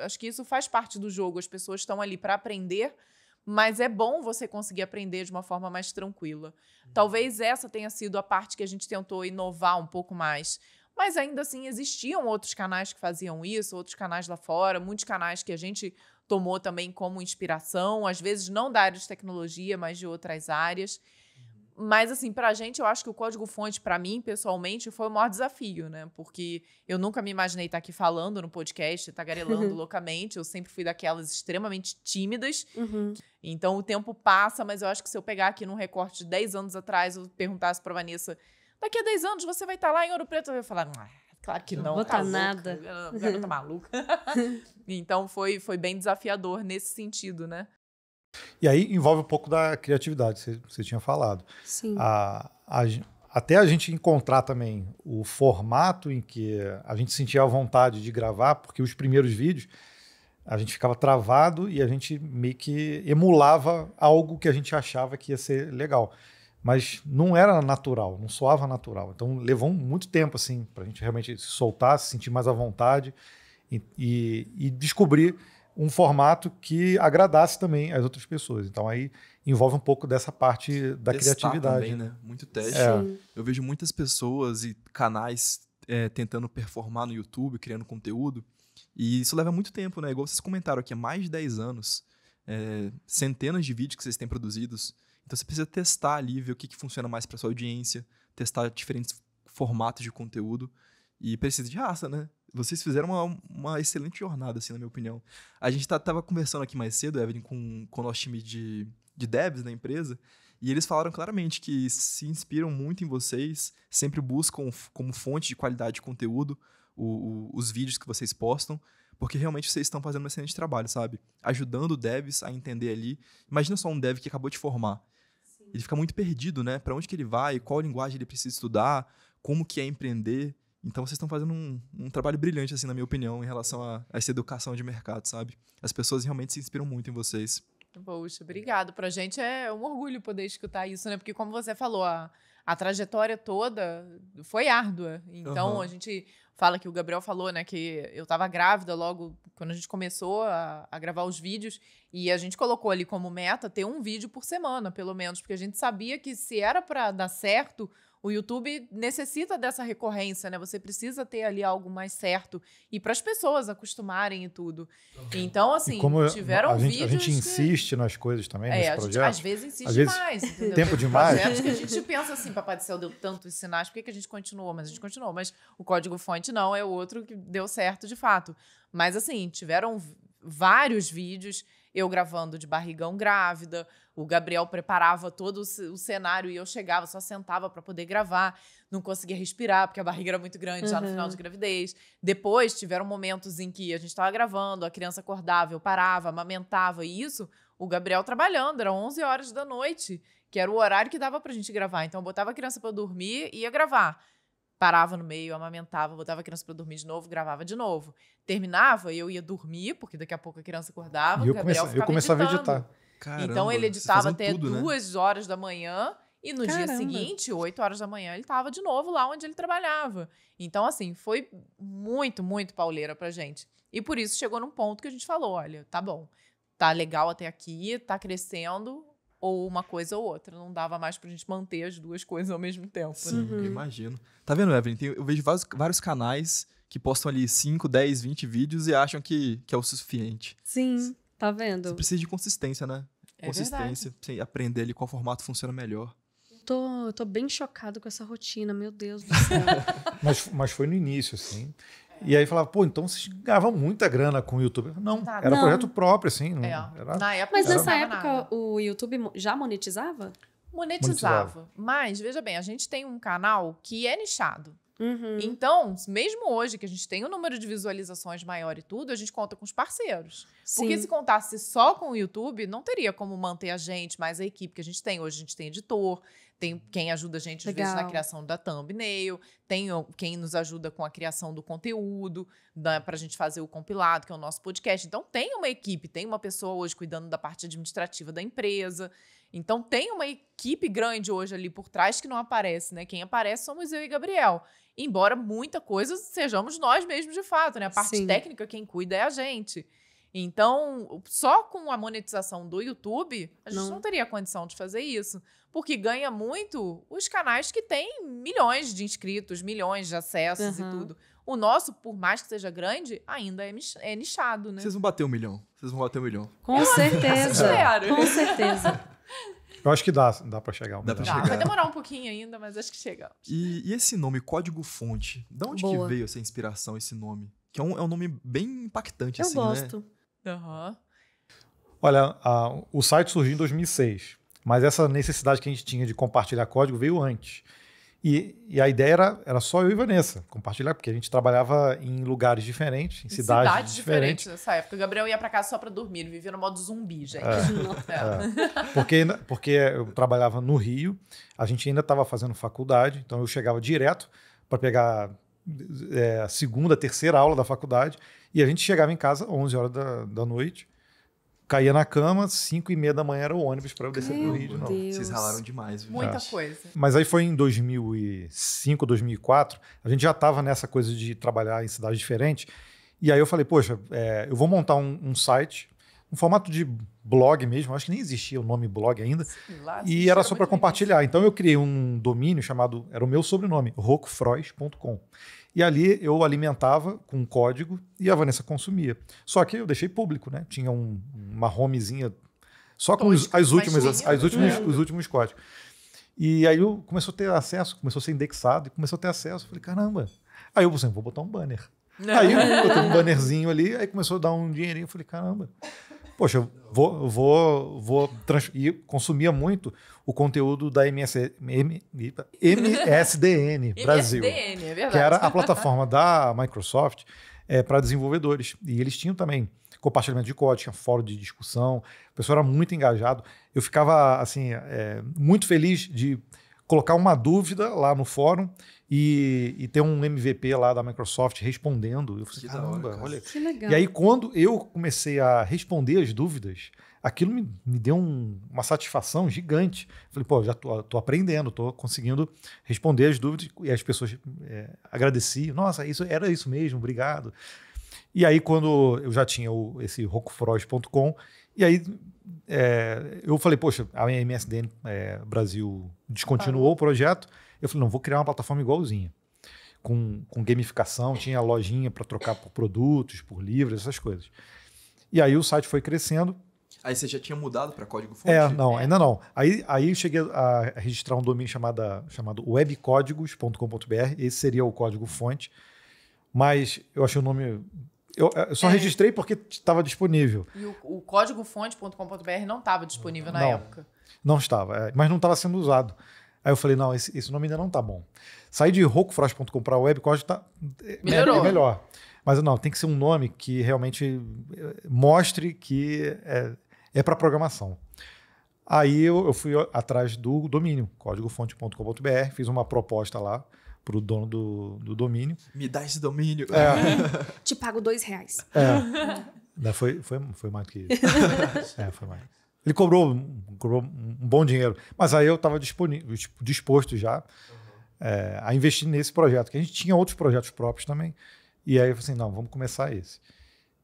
Acho que isso faz parte do jogo. As pessoas estão ali para aprender, mas é bom você conseguir aprender de uma forma mais tranquila. Talvez essa tenha sido a parte que a gente tentou inovar um pouco mais. Mas ainda assim, existiam outros canais que faziam isso, outros canais lá fora, muitos canais que a gente tomou também como inspiração, às vezes não da área de tecnologia, mas de outras áreas. Mas, assim, pra gente, eu acho que o código-fonte, pra mim, pessoalmente, foi o maior desafio, né? Porque eu nunca me imaginei estar aqui falando no podcast, tagarelando loucamente. Eu sempre fui daquelas extremamente tímidas. Então, o tempo passa, mas eu acho que se eu pegar aqui num recorte de 10 anos atrás, eu perguntasse pra Vanessa, daqui a 10 anos você vai estar lá em Ouro Preto? Eu ia falar, claro que não. Vou tá tá louca, nada. Garota maluca. Então, foi bem desafiador nesse sentido, né? E aí envolve um pouco da criatividade, você tinha falado. Sim. Até a gente encontrar também o formato em que a gente sentia a vontade de gravar, porque os primeiros vídeos a gente ficava travado e a gente meio que emulava algo que a gente achava que ia ser legal. Mas não era natural, não soava natural. Então levou muito tempo assim, para a gente realmente se soltar, se sentir mais à vontade e descobrir um formato que agradasse também as outras pessoas. Então aí envolve um pouco dessa parte da Testar criatividade. também, né? Muito teste. Sim. Eu vejo muitas pessoas e canais tentando performar no YouTube, criando conteúdo. E isso leva muito tempo, né? Igual vocês comentaram aqui, há mais de 10 anos. Centenas de vídeos que vocês têm produzidos. Então você precisa testar ali, ver o que funciona mais para sua audiência, testar diferentes formatos de conteúdo. E precisa de raça, né? Vocês fizeram uma excelente jornada, assim, na minha opinião. A gente tava conversando aqui mais cedo, Evelyn, com o nosso time de devs da empresa, e eles falaram claramente que se inspiram muito em vocês, sempre buscam como fonte de qualidade de conteúdo os vídeos que vocês postam, porque realmente vocês estão fazendo um excelente trabalho, sabe? Ajudando devs a entender ali. Imagina só um dev que acabou de formar. Sim. Ele fica muito perdido, né? Para onde que ele vai, qual linguagem ele precisa estudar, como que é empreender. Então, vocês estão fazendo um trabalho brilhante, assim, na minha opinião, em relação a essa educação de mercado, sabe? As pessoas realmente se inspiram muito em vocês. Poxa, obrigado. Pra gente é um orgulho poder escutar isso, né? Porque, como você falou, a trajetória toda foi árdua. Então, a gente fala que o Gabriel falou, né? Que eu tava grávida logo quando a gente começou a gravar os vídeos. E a gente colocou ali como meta ter um vídeo por semana, pelo menos. Porque a gente sabia que se era pra dar certo, o YouTube necessita dessa recorrência, né? Você precisa ter ali algo mais certo e para as pessoas acostumarem e tudo. Então, assim, tiveram vídeos a gente insiste nas coisas também, nesse projeto. Às vezes insiste demais, entendeu? Tempo demais. Projetos que a gente pensa assim, Papai do Céu deu tantos sinais, por que a gente continuou? Mas a gente continuou. Mas o código-fonte não, é o outro que deu certo de fato. Mas, assim, tiveram vários vídeos, eu gravando de barrigão grávida, o Gabriel preparava todo o cenário e eu chegava, só sentava para poder gravar. Não conseguia respirar, porque a barriga era muito grande já no final de gravidez. Depois, tiveram momentos em que a gente estava gravando, a criança acordava, eu parava, amamentava. E isso, o Gabriel trabalhando, era 11 horas da noite, que era o horário que dava pra gente gravar. Então, eu botava a criança para dormir e ia gravar. Parava no meio, amamentava, botava a criança para dormir de novo, gravava de novo. Terminava, eu ia dormir, porque daqui a pouco a criança acordava, e o Gabriel ficava começava a editando. editar. Caramba, então, ele editava até tudo, 2 horas da manhã e no dia seguinte, 8 horas da manhã, ele estava de novo lá onde ele trabalhava. Então, assim, foi muito, muito pauleira pra gente. E por isso chegou num ponto que a gente falou, olha, tá bom, tá legal até aqui, tá crescendo, ou uma coisa ou outra. Não dava mais pra gente manter as duas coisas ao mesmo tempo. Sim, eu imagino. Tá vendo, Evelyn? Eu vejo vários canais que postam ali 5, 10, 20 vídeos e acham que é o suficiente. Sim, tá vendo? Você precisa de consistência, né? É Consistência, pra você aprender ali qual formato funciona melhor. Eu tô bem chocado com essa rotina, meu Deus do céu. Mas foi no início, assim. E aí falava, pô, então vocês ganhavam muita grana com o YouTube. Não, era não. projeto próprio, assim. Era... Na época, Mas não nessa ganhava época, nada. o YouTube já monetizava? Monetizava. Mas, veja bem, a gente tem um canal que é nichado. Uhum. Então, mesmo hoje que a gente tem um número de visualizações maior e tudo, a gente conta com os parceiros. Porque se contasse só com o YouTube, não teria como manter a gente, mais a equipe que a gente tem. Hoje a gente tem editor, tem quem ajuda a gente, às vezes, na criação da thumbnail, tem quem nos ajuda com a criação do conteúdo, pra gente fazer o compilado, que é o nosso podcast. Então, tem uma equipe, tem uma pessoa hoje cuidando da parte administrativa da empresa. Então, tem uma equipe grande hoje ali por trás que não aparece, né? Quem aparece somos eu e Gabriel. Embora muita coisa sejamos nós mesmos de fato, né? A parte técnica, quem cuida é a gente. Então, só com a monetização do YouTube, a gente não teria condição de fazer isso. Porque ganha muito os canais que têm milhões de inscritos, milhões de acessos e tudo. O nosso, por mais que seja grande, ainda é nichado, né? Vocês vão bater 1 milhão. Vocês vão bater 1 milhão. Com certeza. Espero. Com certeza. Eu acho que dá para chegar. Dá pra Tá, chegar. vai demorar um pouquinho ainda, mas acho que chegamos. E esse nome, código-fonte, de onde que Boa. veio essa inspiração, esse nome? Que é um nome bem impactante, Eu assim, gosto. né? Aham. Olha, o site surgiu em 2006, mas essa necessidade que a gente tinha de compartilhar código veio antes. E a ideia era só eu e Vanessa compartilhar, porque a gente trabalhava em lugares diferentes, em cidades diferentes. nessa época. O Gabriel ia pra casa só pra dormir, ele vivia no modo zumbi, gente. Porque eu trabalhava no Rio, a gente ainda estava fazendo faculdade, então eu chegava direto para pegar a segunda, terceira aula da faculdade, e a gente chegava em casa 11 horas da noite, caía na cama, 5h30 da manhã era o ônibus para eu descer pro Rio de novo. Deus. Vocês ralaram demais, viu? Muita coisa. Mas aí foi em 2005, 2004, a gente já estava nessa coisa de trabalhar em cidades diferentes, e aí eu falei, poxa, eu vou montar um site, um formato de blog mesmo, acho que nem existia o nome blog ainda, e era só para compartilhar. Então eu criei um domínio chamado, era o meu sobrenome, rocofrois.com. E ali eu alimentava com um código e a Vanessa consumia. Só que eu deixei público, né? Tinha uma homezinha só com os últimos códigos. E aí eu começou a ter acesso, começou a ser indexado e começou a ter acesso. Eu falei, caramba. Aí eu pensei, vou botar um banner. Aí eu botei um bannerzinho ali, aí começou a dar um dinheirinho. Eu falei, caramba. Poxa, eu vou e consumia muito o conteúdo da MSDN Brasil, MSDN, é verdade. que era a plataforma da Microsoft para desenvolvedores. E eles tinham também compartilhamento de código, tinha fórum de discussão, o pessoal era muito engajado. Eu ficava assim, muito feliz de colocar uma dúvida lá no fórum e ter um MVP lá da Microsoft respondendo. Eu falei, Que da hora, caramba, cara. olha. Que legal. E aí, quando eu comecei a responder as dúvidas, aquilo me deu uma satisfação gigante. Falei, pô, já tô aprendendo, tô conseguindo responder as dúvidas. E as pessoas agradeciam. Nossa, era isso mesmo, obrigado. E aí, quando eu já tinha esse rocofrois.com, e aí eu falei, poxa, a MSDN Brasil descontinuou o projeto. Eu falei, não, vou criar uma plataforma igualzinha. Com gamificação, tinha lojinha para trocar por produtos, por livros, essas coisas. E aí o site foi crescendo. Aí você já tinha mudado para código-fonte? Não, ainda não. Aí eu cheguei a registrar um domínio chamado webcódigos.com.br. Esse seria o código-fonte. Mas eu achei o nome... Eu só registrei porque estava disponível. E o códigofonte.com.br não estava disponível na época. Não estava, mas não estava sendo usado. Aí eu falei, não, esse nome ainda não tá bom. Sair de rocofrois.com para webcódigo Melhorou. É melhor. Mas não, tem que ser um nome que realmente mostre que é para programação. Aí eu fui atrás do domínio, códigofonte.com.br, fiz uma proposta lá para o dono do domínio. Me dá esse domínio. Te pago R$2. Foi mais do que isso. Foi mais. Ele cobrou um bom dinheiro, mas aí eu estava disposto já a investir nesse projeto, que a gente tinha outros projetos próprios também. E aí eu falei assim, não, vamos começar esse.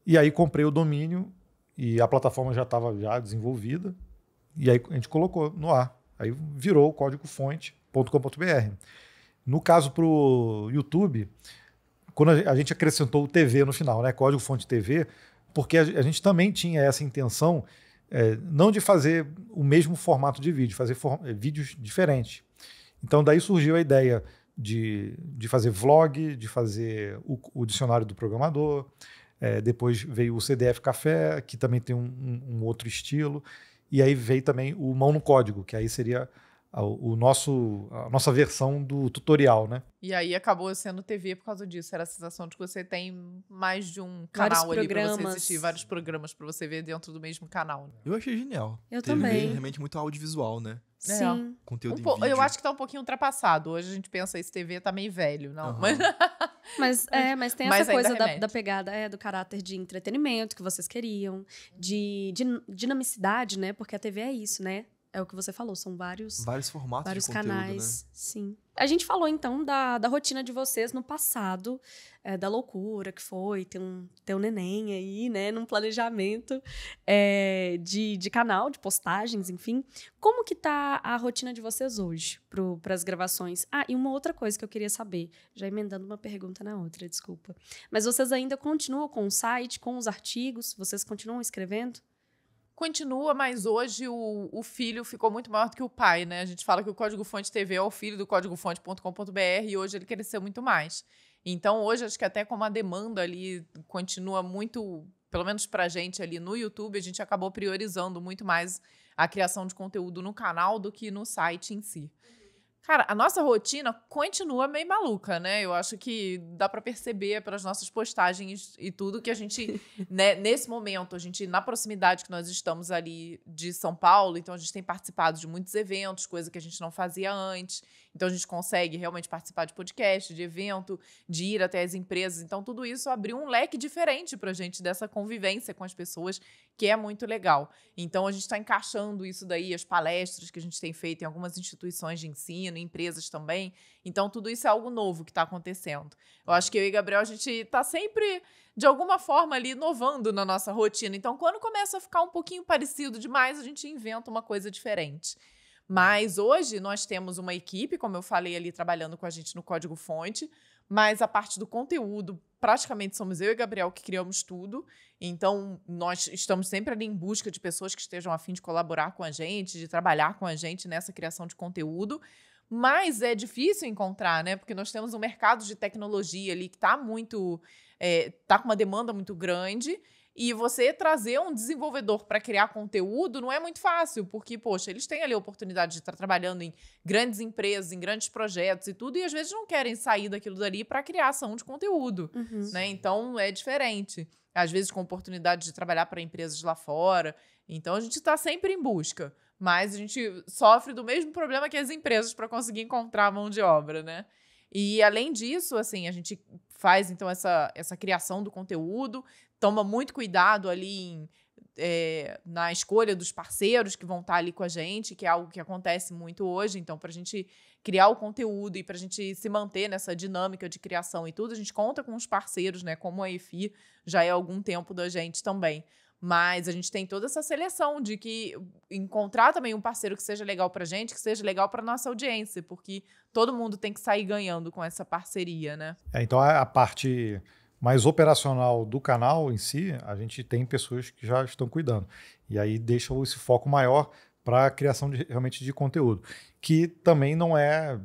E aí comprei o domínio e a plataforma já estava desenvolvida. E aí a gente colocou no ar. Aí virou códigofonte.com.br. No caso para o YouTube, quando a gente acrescentou o TV no final, né, Código Fonte TV, porque a gente também tinha essa intenção não de fazer o mesmo formato de vídeo, fazer vídeos diferentes. Então daí surgiu a ideia de fazer vlog, de fazer o dicionário do programador, depois veio o CDF Café, que também tem um outro estilo, e aí veio também o Mão no Código, que aí seria a nossa versão do tutorial, né? E aí acabou sendo TV por causa disso. Era a sensação de que você tem mais de um canal ali para você assistir, vários programas para você ver dentro do mesmo canal. Né? Eu achei genial. Eu TV também. realmente muito audiovisual, né? Sim. Conteúdo em vídeo. Eu acho que tá um pouquinho ultrapassado. Hoje a gente pensa, esse TV tá meio velho, não? Uhum. Mas tem Mas essa coisa ainda remete. da pegada do caráter de entretenimento que vocês queriam, de dinamicidade, né? Porque a TV é isso, né? É o que você falou, são vários formatos vários de conteúdo, canais, né? sim. A gente falou, então, da rotina de vocês no passado, da loucura que foi ter um neném aí, né? Num planejamento de canal, de postagens, enfim. Como que tá a rotina de vocês hoje para as gravações? Ah, e uma outra coisa que eu queria saber, já emendando uma pergunta na outra, desculpa. Mas vocês ainda continuam com o site, com os artigos? Vocês continuam escrevendo? Continua, mas hoje o filho ficou muito maior do que o pai, né? A gente fala que o Código Fonte TV é o filho do códigofonte.com.br e hoje ele cresceu muito mais. Então, hoje, acho que até como a demanda ali continua muito, pelo menos pra gente ali no YouTube, a gente acabou priorizando muito mais a criação de conteúdo no canal do que no site em si. Cara, a nossa rotina continua meio maluca, né? Eu acho que dá pra perceber pelas nossas postagens e tudo que a gente, né, nesse momento, a gente, na proximidade que nós estamos ali de São Paulo, então a gente tem participado de muitos eventos, coisa que a gente não fazia antes. Então a gente consegue realmente participar de podcast, de evento, de ir até as empresas. Então tudo isso abriu um leque diferente pra gente dessa convivência com as pessoas, que é muito legal. Então a gente está encaixando isso daí, as palestras que a gente tem feito em algumas instituições de ensino, empresas também. Então tudo isso é algo novo que está acontecendo. Eu acho que eu e Gabriel, a gente está sempre, de alguma forma, ali inovando na nossa rotina. Então quando começa a ficar um pouquinho parecido demais, a gente inventa uma coisa diferente. Mas hoje nós temos uma equipe, como eu falei ali, trabalhando com a gente no Código Fonte, mas a parte do conteúdo, praticamente somos eu e Gabriel que criamos tudo. Então, nós estamos sempre ali em busca de pessoas que estejam a fim de colaborar com a gente, de trabalhar com a gente nessa criação de conteúdo. Mas é difícil encontrar, né? Porque nós temos um mercado de tecnologia ali que está com uma demanda muito grande. E você trazer um desenvolvedor para criar conteúdo não é muito fácil, porque, poxa, eles têm ali a oportunidade de estar trabalhando em grandes empresas, em grandes projetos e tudo, e às vezes não querem sair daquilo dali para criação de conteúdo, né? Então, é diferente. Às vezes com oportunidade de trabalhar para empresas lá fora. Então, a gente está sempre em busca, mas a gente sofre do mesmo problema que as empresas para conseguir encontrar a mão de obra, né? E, além disso, assim, a gente faz, então, essa criação do conteúdo, toma muito cuidado ali na escolha dos parceiros que vão estar ali com a gente, que é algo que acontece muito hoje. Então, para a gente criar o conteúdo e para a gente se manter nessa dinâmica de criação e tudo, a gente conta com os parceiros, né? Como a EFI já é há algum tempo da gente também. Mas a gente tem toda essa seleção de que encontrar também um parceiro que seja legal pra gente, que seja legal pra nossa audiência, porque todo mundo tem que sair ganhando com essa parceria, né? Então a parte mais operacional do canal em si, a gente tem pessoas que já estão cuidando. E aí deixa esse foco maior para a criação realmente de conteúdo, que também não é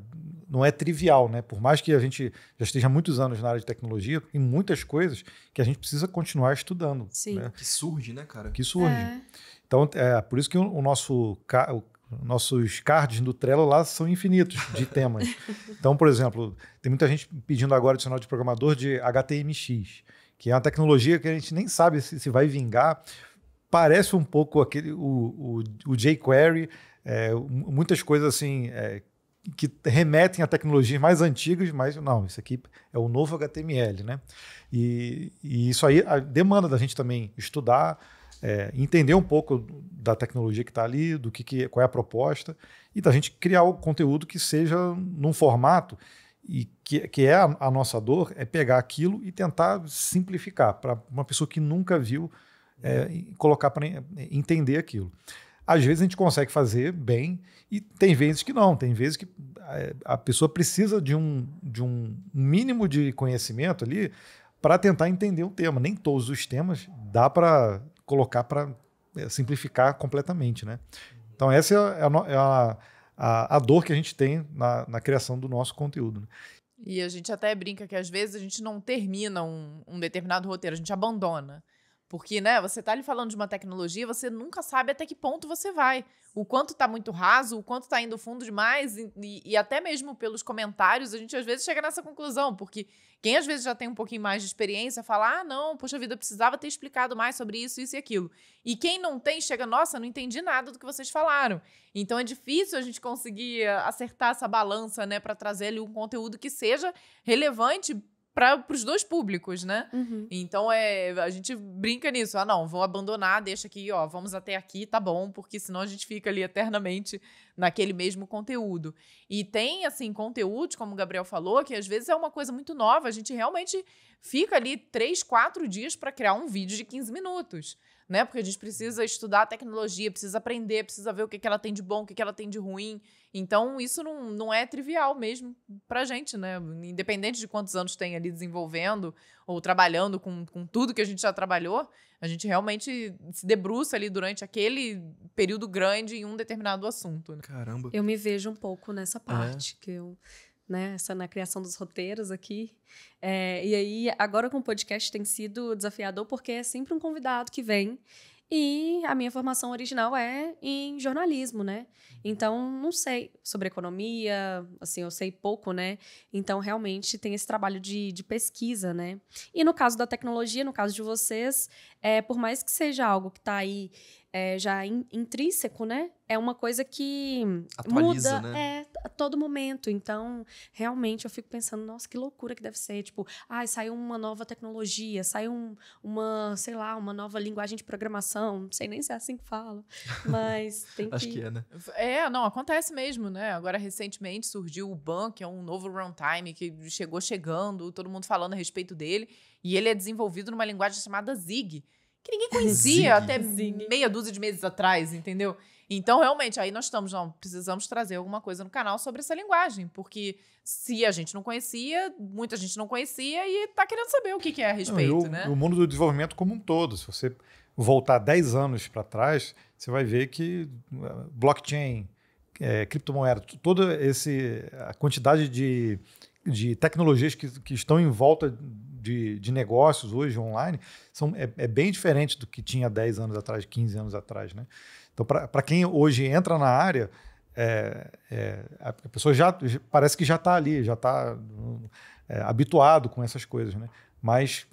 trivial, né? Por mais que a gente já esteja há muitos anos na área de tecnologia, tem muitas coisas que a gente precisa continuar estudando. Sim. Né? Que surge, né, cara? Que surge. Então, por isso que nossos cards do Trello lá são infinitos de temas. Então, por exemplo, tem muita gente pedindo agora dicionário de programador de HTMX, que é uma tecnologia que a gente nem sabe se vai vingar. Parece um pouco o jQuery, muitas coisas assim que remetem a tecnologias mais antigas, mas não, isso aqui é o novo HTML, né? E isso aí a demanda da gente também estudar, entender um pouco da tecnologia que está ali, qual é a proposta, e da gente criar o conteúdo que seja num formato e que é a nossa dor, é pegar aquilo e tentar simplificar para uma pessoa que nunca viu, colocar para entender aquilo. Às vezes a gente consegue fazer bem e tem vezes que não, tem vezes que a pessoa precisa de um mínimo de conhecimento ali para tentar entender o tema. Nem todos os temas dá para colocar para simplificar completamente, né? Então essa é a dor que a gente tem na criação do nosso conteúdo. Né? E a gente até brinca que às vezes a gente não termina um determinado roteiro, a gente abandona. Porque, né, você tá ali falando de uma tecnologia, você nunca sabe até que ponto você vai. O quanto tá muito raso, o quanto tá indo fundo demais, e até mesmo pelos comentários, a gente às vezes chega nessa conclusão, porque quem às vezes já tem um pouquinho mais de experiência fala, não, poxa vida, eu precisava ter explicado mais sobre isso e aquilo. E quem não tem, chega, nossa, não entendi nada do que vocês falaram. Então é difícil a gente conseguir acertar essa balança, né, para trazer ali um conteúdo que seja relevante para os dois públicos, né? Uhum. Então, a gente brinca nisso. Não, vou abandonar, deixa aqui, vamos até aqui, tá bom, porque senão a gente fica ali eternamente naquele mesmo conteúdo. E tem, assim, conteúdos, como o Gabriel falou, que às vezes é uma coisa muito nova. A gente realmente fica ali 3, 4 dias para criar um vídeo de 15 minutos. né? Porque a gente precisa estudar a tecnologia, precisa aprender, precisa ver o que ela tem de bom, o que ela tem de ruim. Então, isso não é trivial mesmo pra gente, né? Independente de quantos anos tem ali desenvolvendo ou trabalhando com tudo que a gente já trabalhou, a gente realmente se debruça ali durante aquele período grande em um determinado assunto. Né? Caramba. Eu me vejo um pouco nessa parte, que eu... Né, na criação dos roteiros aqui. E aí, agora com o podcast tem sido desafiador porque é sempre um convidado que vem e a minha formação original é em jornalismo, né? Então, não sei sobre economia, assim, eu sei pouco, né? Então, realmente tem esse trabalho de pesquisa, né? E no caso da tecnologia, no caso de vocês, por mais que seja algo que está aí já intrínseco, né? É uma coisa que atualiza, muda né? a todo momento. Então, realmente, eu fico pensando, nossa, que loucura que deve ser. Tipo, saiu uma nova tecnologia, saiu sei lá, uma nova linguagem de programação. Não sei nem se é assim que fala, mas tem que... Acho que é, né? Não, acontece mesmo, né? Agora, recentemente, surgiu o BAN, que é um novo runtime que chegando, todo mundo falando a respeito dele, e ele é desenvolvido numa linguagem chamada Zig, que ninguém conhecia até meia dúzia de meses atrás, entendeu? Então, realmente, aí nós precisamos trazer alguma coisa no canal sobre essa linguagem, porque se a gente não conhecia, muita gente não conhecia e tá querendo saber o que é a respeito, né? O mundo do desenvolvimento como um todo, se você voltar 10 anos para trás, você vai ver que blockchain, criptomoeda, toda a quantidade de tecnologias que estão em volta de negócios hoje online é bem diferente do que tinha 10 anos atrás, 15 anos atrás, né? Então, para quem hoje entra na área, a pessoa parece que já está ali, já está habituado com essas coisas, né? Mas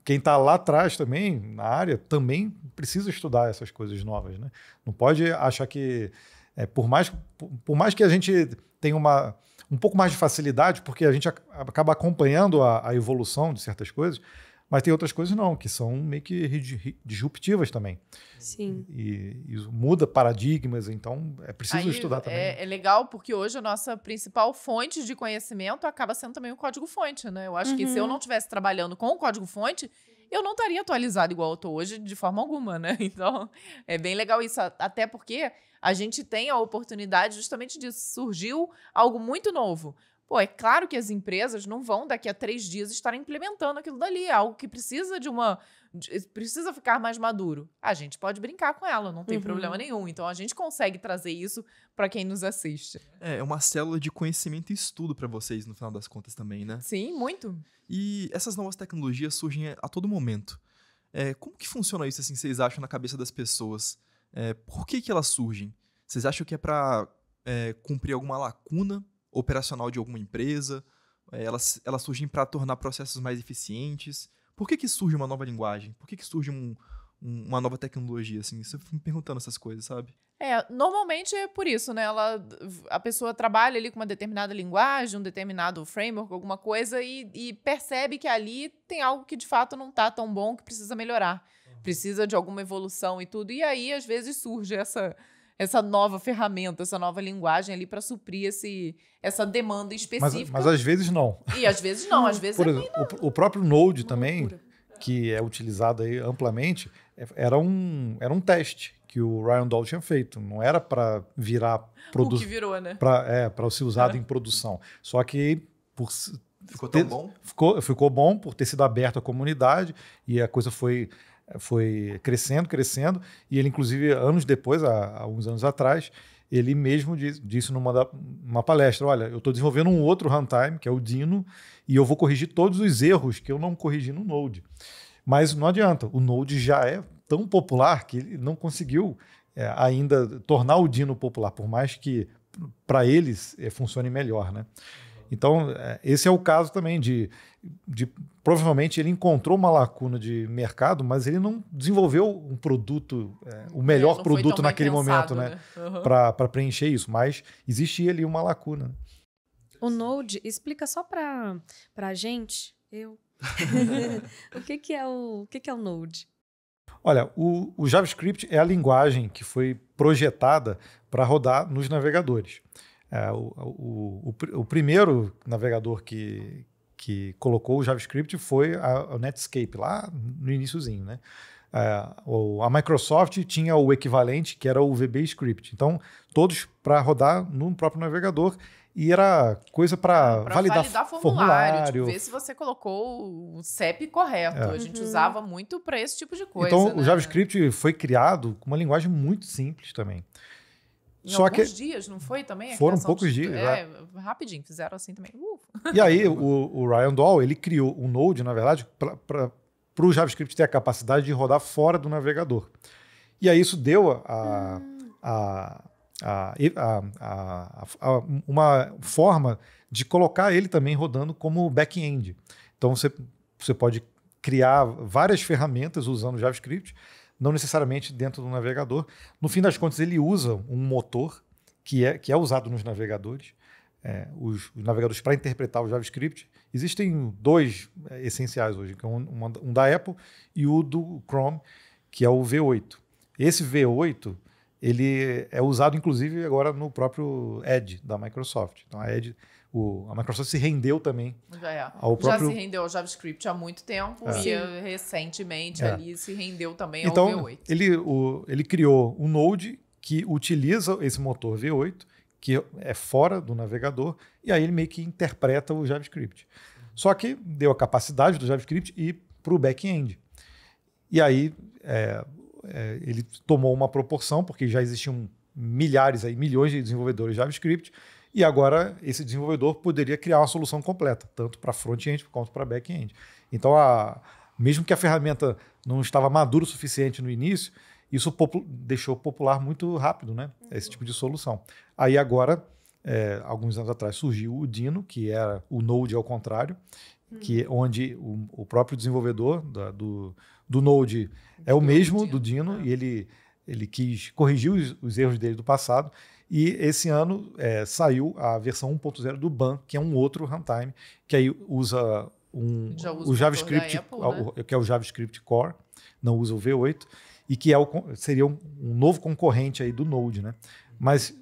quem está lá atrás também, na área, também precisa estudar essas coisas novas, né? Não pode achar que, por mais que a gente tenha um pouco mais de facilidade, porque a gente acaba acompanhando a evolução de certas coisas, mas tem outras coisas não, que são meio que disruptivas também. Sim. E isso muda paradigmas, então é preciso estudar também. É legal porque hoje a nossa principal fonte de conhecimento acaba sendo também o código-fonte, né? Eu acho que se eu não estivesse trabalhando com o código-fonte, eu não estaria atualizado igual eu estou hoje de forma alguma, né? Então, é bem legal isso, até porque a gente tem a oportunidade justamente disso. Surgiu algo muito novo. Pô, é claro que as empresas não vão daqui a 3 dias estar implementando aquilo dali. É algo que precisa precisa ficar mais maduro. A gente pode brincar com ela, não tem problema nenhum. Então, a gente consegue trazer isso para quem nos assiste. É uma célula de conhecimento e estudo para vocês, no final das contas, também, né? Sim, muito. E essas novas tecnologias surgem a todo momento. Como que funciona isso, assim, vocês acham, na cabeça das pessoas? Por que elas surgem? Vocês acham que é para cumprir alguma lacuna operacional de alguma empresa? Elas surgem para tornar processos mais eficientes? Por que surge uma nova linguagem? Por que surge uma nova tecnologia? Assim? Você fica me perguntando essas coisas, sabe? Normalmente é por isso, né? A pessoa trabalha ali com uma determinada linguagem, um determinado framework, alguma coisa, e percebe que ali tem algo que de fato não está tão bom, que precisa melhorar. Precisa de alguma evolução e tudo. E aí, às vezes, surge essa nova ferramenta, essa nova linguagem ali para suprir essa demanda específica. Mas às vezes não. E às vezes não, às vezes por exemplo, o próprio Node também, loucura. Que é utilizado aí amplamente, era um teste que o Ryan Dahl tinha feito. Não era para virar o que virou, né? Para ser usado em produção. Só que ficou tão bom? Ficou bom por ter sido aberto à comunidade e a coisa foi crescendo, e ele, inclusive, anos depois, há uns anos atrás, ele mesmo disse numa palestra, olha, eu estou desenvolvendo um outro runtime, que é o Dino, e eu vou corrigir todos os erros que eu não corrigi no Node. Mas não adianta, o Node já é tão popular que ele não conseguiu ainda tornar o Dino popular, por mais que para eles funcione melhor, né? Então, esse é o caso também de provavelmente ele encontrou uma lacuna de mercado, mas ele não desenvolveu um produto, o melhor produto naquele momento, né? Para preencher isso, mas existia ali uma lacuna. O Node, explica só para a gente, o que é o Node? Olha, o JavaScript é a linguagem que foi projetada para rodar nos navegadores. O primeiro navegador que colocou o JavaScript foi o Netscape, lá no iniciozinho, né? A Microsoft tinha o equivalente, que era o VBScript. Então, todos para rodar no próprio navegador. E era coisa para validar formulário. Ver se você colocou o CEP correto. A gente usava muito para esse tipo de coisa. Então, né? o JavaScript foi criado com uma linguagem muito simples também. Em alguns dias, não foi também? Foram poucos dias. Rapidinho, fizeram assim também. E aí, o Ryan Dahl, ele criou um Node, na verdade, para o JavaScript ter a capacidade de rodar fora do navegador. E aí isso deu uma forma de colocar ele também rodando como back-end. Então, você pode criar várias ferramentas usando o JavaScript, não necessariamente dentro do navegador. No fim das contas, ele usa um motor que é usado nos navegadores. Os navegadores para interpretar o JavaScript. Existem dois essenciais hoje, que é um da Apple e o do Chrome, que é o V8. Esse V8 ele é usado, inclusive, agora no próprio Edge da Microsoft. Então, a Microsoft se rendeu também ao próprio... Já se rendeu ao JavaScript há muito tempo e recentemente ali se rendeu também ao então, V8. Ele criou um Node que utiliza esse motor V8, que é fora do navegador, e aí ele meio que interpreta o JavaScript. Só que deu a capacidade do JavaScript ir para o back-end. E aí ele tomou uma proporção, porque já existiam milhões de desenvolvedores de JavaScript, e agora esse desenvolvedor poderia criar uma solução completa, tanto para front-end quanto para back-end. Então, mesmo que a ferramenta não estava madura o suficiente no início, isso deixou popular muito rápido, né? Esse tipo de solução. Aí agora, alguns anos atrás, surgiu o Dino, que era o Node ao contrário, onde o próprio desenvolvedor do Node é o mesmo do Dino, e ele quis corrigir os erros dele do passado. E esse ano saiu a versão 1.0 do BAM, que é um outro runtime, que aí usa o JavaScript, Apple, né? que é o JavaScript Core, não usa o V8, e que seria um novo concorrente aí do Node, né? Mas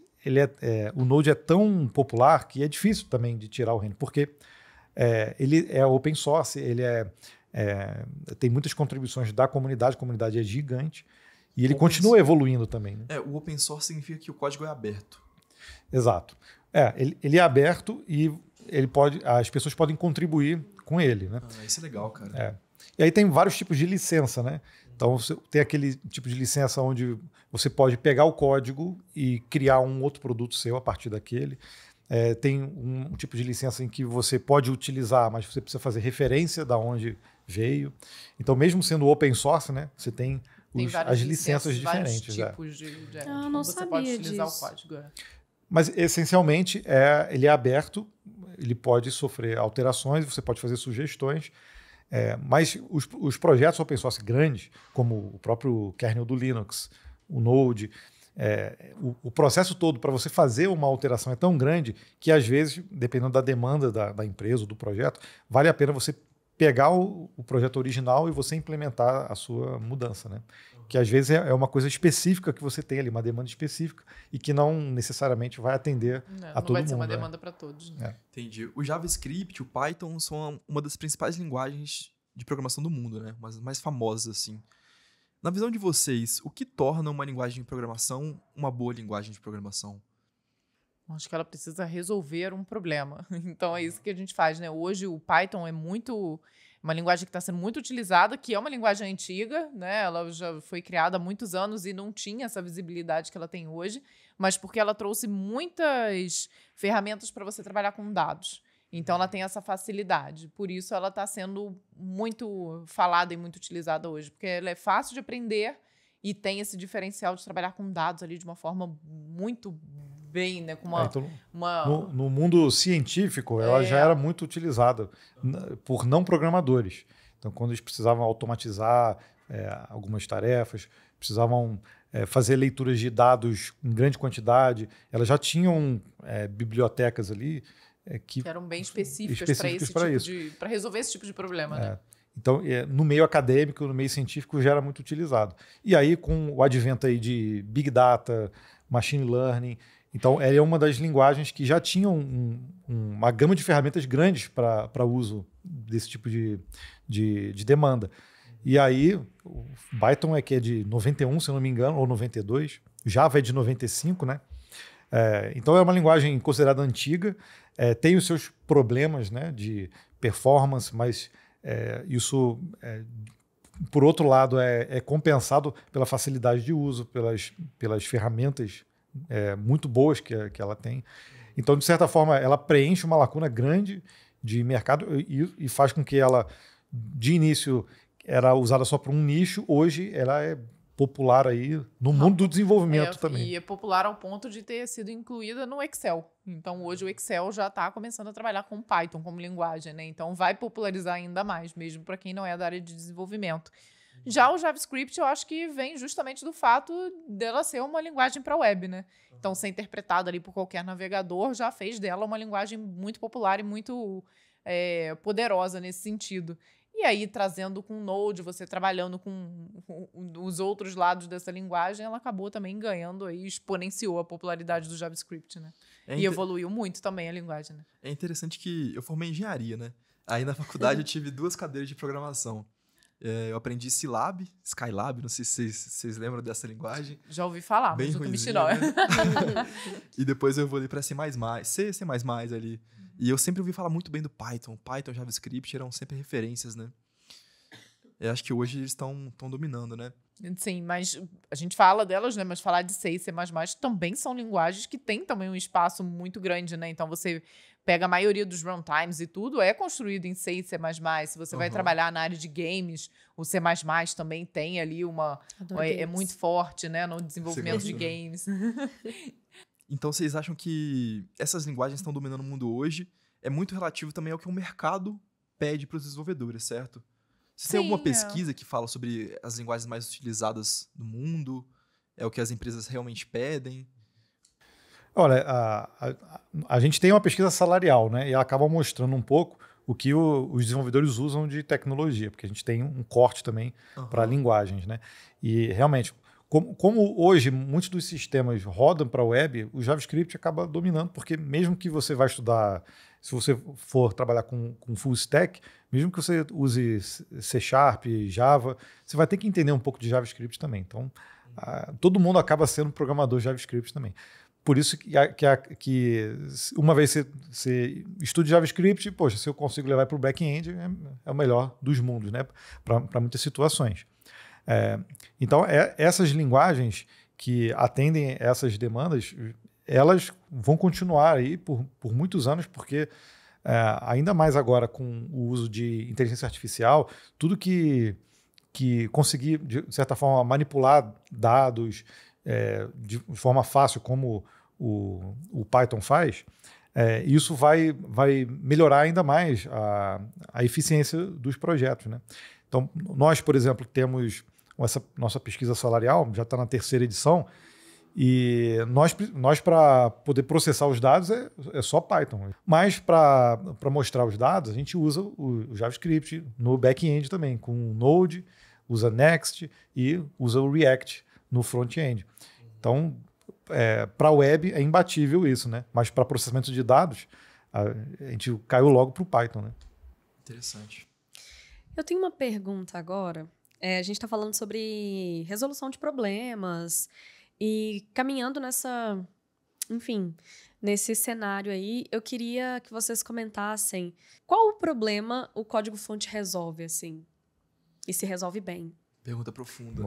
o Node é tão popular que é difícil também de tirar o reino, porque ele é open source, ele tem muitas contribuições da comunidade, a comunidade é gigante, e ele continua evoluindo também. Né? O open source significa que o código é aberto. Exato. Ele é aberto e as pessoas podem contribuir com ele. Né? Isso é legal, cara. E aí tem vários tipos de licença, né? Então, você tem aquele tipo de licença onde você pode pegar o código e criar um outro produto seu a partir daquele. Tem um tipo de licença em que você pode utilizar, mas você precisa fazer referência da onde veio. Então, mesmo sendo open source, né, você tem as licenças diferentes. Tipos de não você sabia pode utilizar disso. o código. Mas, essencialmente, ele é aberto, ele pode sofrer alterações, você pode fazer sugestões. Mas os projetos open source grandes, como o próprio kernel do Linux, o Node, o processo todo para você fazer uma alteração é tão grande que, às vezes, dependendo da demanda da empresa ou do projeto, vale a pena você pegar o projeto original e você implementar a sua mudança, né? Que às vezes é uma coisa específica que você tem ali, uma demanda específica e que não necessariamente vai atender a todo mundo. Não vai ser uma demanda para todos. Né? Entendi. O JavaScript, o Python são uma das principais linguagens de programação do mundo, né? Mas mais famosas, assim. Na visão de vocês, o que torna uma linguagem de programação uma boa linguagem de programação? Acho que ela precisa resolver um problema. Então é isso que a gente faz, né? Hoje o Python é uma linguagem que está sendo muito utilizada, que é uma linguagem antiga, né? Ela já foi criada há muitos anos e não tinha essa visibilidade que ela tem hoje, mas porque ela trouxe muitas ferramentas para você trabalhar com dados. Então ela tem essa facilidade. Por isso ela está sendo muito falada e muito utilizada hoje, porque ela é fácil de aprender e tem esse diferencial de trabalhar com dados ali de uma forma muito bem, né? Com No mundo científico, ela já era muito utilizada por não programadores. Então, quando eles precisavam automatizar algumas tarefas, precisavam fazer leituras de dados em grande quantidade, elas já tinham bibliotecas ali que eram bem específicas para resolver esse tipo de problema, né? Então, no meio acadêmico, no meio científico, já era muito utilizado. E aí, com o advento aí de Big Data, Machine Learning, então, ela é uma das linguagens que já tinham uma gama de ferramentas grandes para uso desse tipo de demanda. E aí, o Python é que é de 91, se eu não me engano, ou 92. Java é de 95, né? Então é uma linguagem considerada antiga, tem os seus problemas, né, de performance, mas isso, por outro lado, é compensado pela facilidade de uso, pelas ferramentas muito boas que ela tem. Então, de certa forma, ela preenche uma lacuna grande de mercado e faz com que ela, de início, era usada só para um nicho, hoje ela é popular aí no mundo do desenvolvimento também. E é popular ao ponto de ter sido incluída no Excel. Então, hoje o Excel já está começando a trabalhar com Python como linguagem, né? Então, vai popularizar ainda mais, mesmo para quem não é da área de desenvolvimento. Já o JavaScript, eu acho que vem justamente do fato dela ser uma linguagem para web, né? Então, ser interpretada ali por qualquer navegador já fez dela uma linguagem muito popular e muito poderosa nesse sentido. E aí, trazendo com Node, você trabalhando com os outros lados dessa linguagem, ela acabou também ganhando aí, exponenciou a popularidade do JavaScript, né? E evoluiu muito também a linguagem, né? É interessante que eu formei em engenharia, né? Aí na faculdade eu tive 2 cadeiras de programação. Eu aprendi Skylab, não sei se vocês lembram dessa linguagem. Já ouvi falar, bem mas nunca me ruinzinha, ensinou. né? E depois eu evolui para C++, C++ ali. E eu sempre ouvi falar muito bem do Python. Python e JavaScript eram sempre referências, né? Eu acho que hoje eles estão dominando, né? Sim, mas a gente fala delas, né? Mas falar de C e C++ também são linguagens que têm também um espaço muito grande, né? Então, você pega a maioria dos runtimes e tudo, é construído em C e C++. Se você vai trabalhar na área de games, o C++ também tem ali é muito forte, né? No desenvolvimento de games. Então, vocês acham que essas linguagens estão dominando o mundo hoje? É muito relativo também ao que o mercado pede para os desenvolvedores, certo? Você tem alguma pesquisa que fala sobre as linguagens mais utilizadas no mundo? É o que as empresas realmente pedem? Olha, a gente tem uma pesquisa salarial, né? E ela acaba mostrando um pouco o que os desenvolvedores usam de tecnologia, porque a gente tem um corte também para linguagens, né? E realmente, como hoje muitos dos sistemas rodam para a web, o JavaScript acaba dominando, porque mesmo que você vai estudar, se você for trabalhar com full stack, mesmo que você use C#, Java, você vai ter que entender um pouco de JavaScript também. Então, todo mundo acaba sendo programador JavaScript também. Por isso que uma vez você estuda JavaScript, poxa, se eu consigo levar para o back-end, é o melhor dos mundos, né? Para muitas situações. Então, essas linguagens que atendem essas demandas, elas vão continuar aí por muitos anos, porque ainda mais agora com o uso de inteligência artificial, tudo que conseguir, de certa forma, manipular dados de forma fácil, como o Python faz, isso vai melhorar ainda mais a eficiência dos projetos, né? Então, nós, por exemplo, temos essa nossa pesquisa salarial, já está na 3ª edição, e nós para poder processar os dados é só Python. Mas para mostrar os dados, a gente usa o JavaScript no back-end também, com o Node, usa Next e usa o React no front-end. Então, para a web é imbatível isso, né? Mas para processamento de dados, a gente caiu logo para o Python, né? Interessante. Eu tenho uma pergunta agora. A gente está falando sobre resolução de problemas e caminhando nesse cenário aí, eu queria que vocês comentassem qual o problema o código-fonte resolve, assim, e se resolve bem. Pergunta profunda.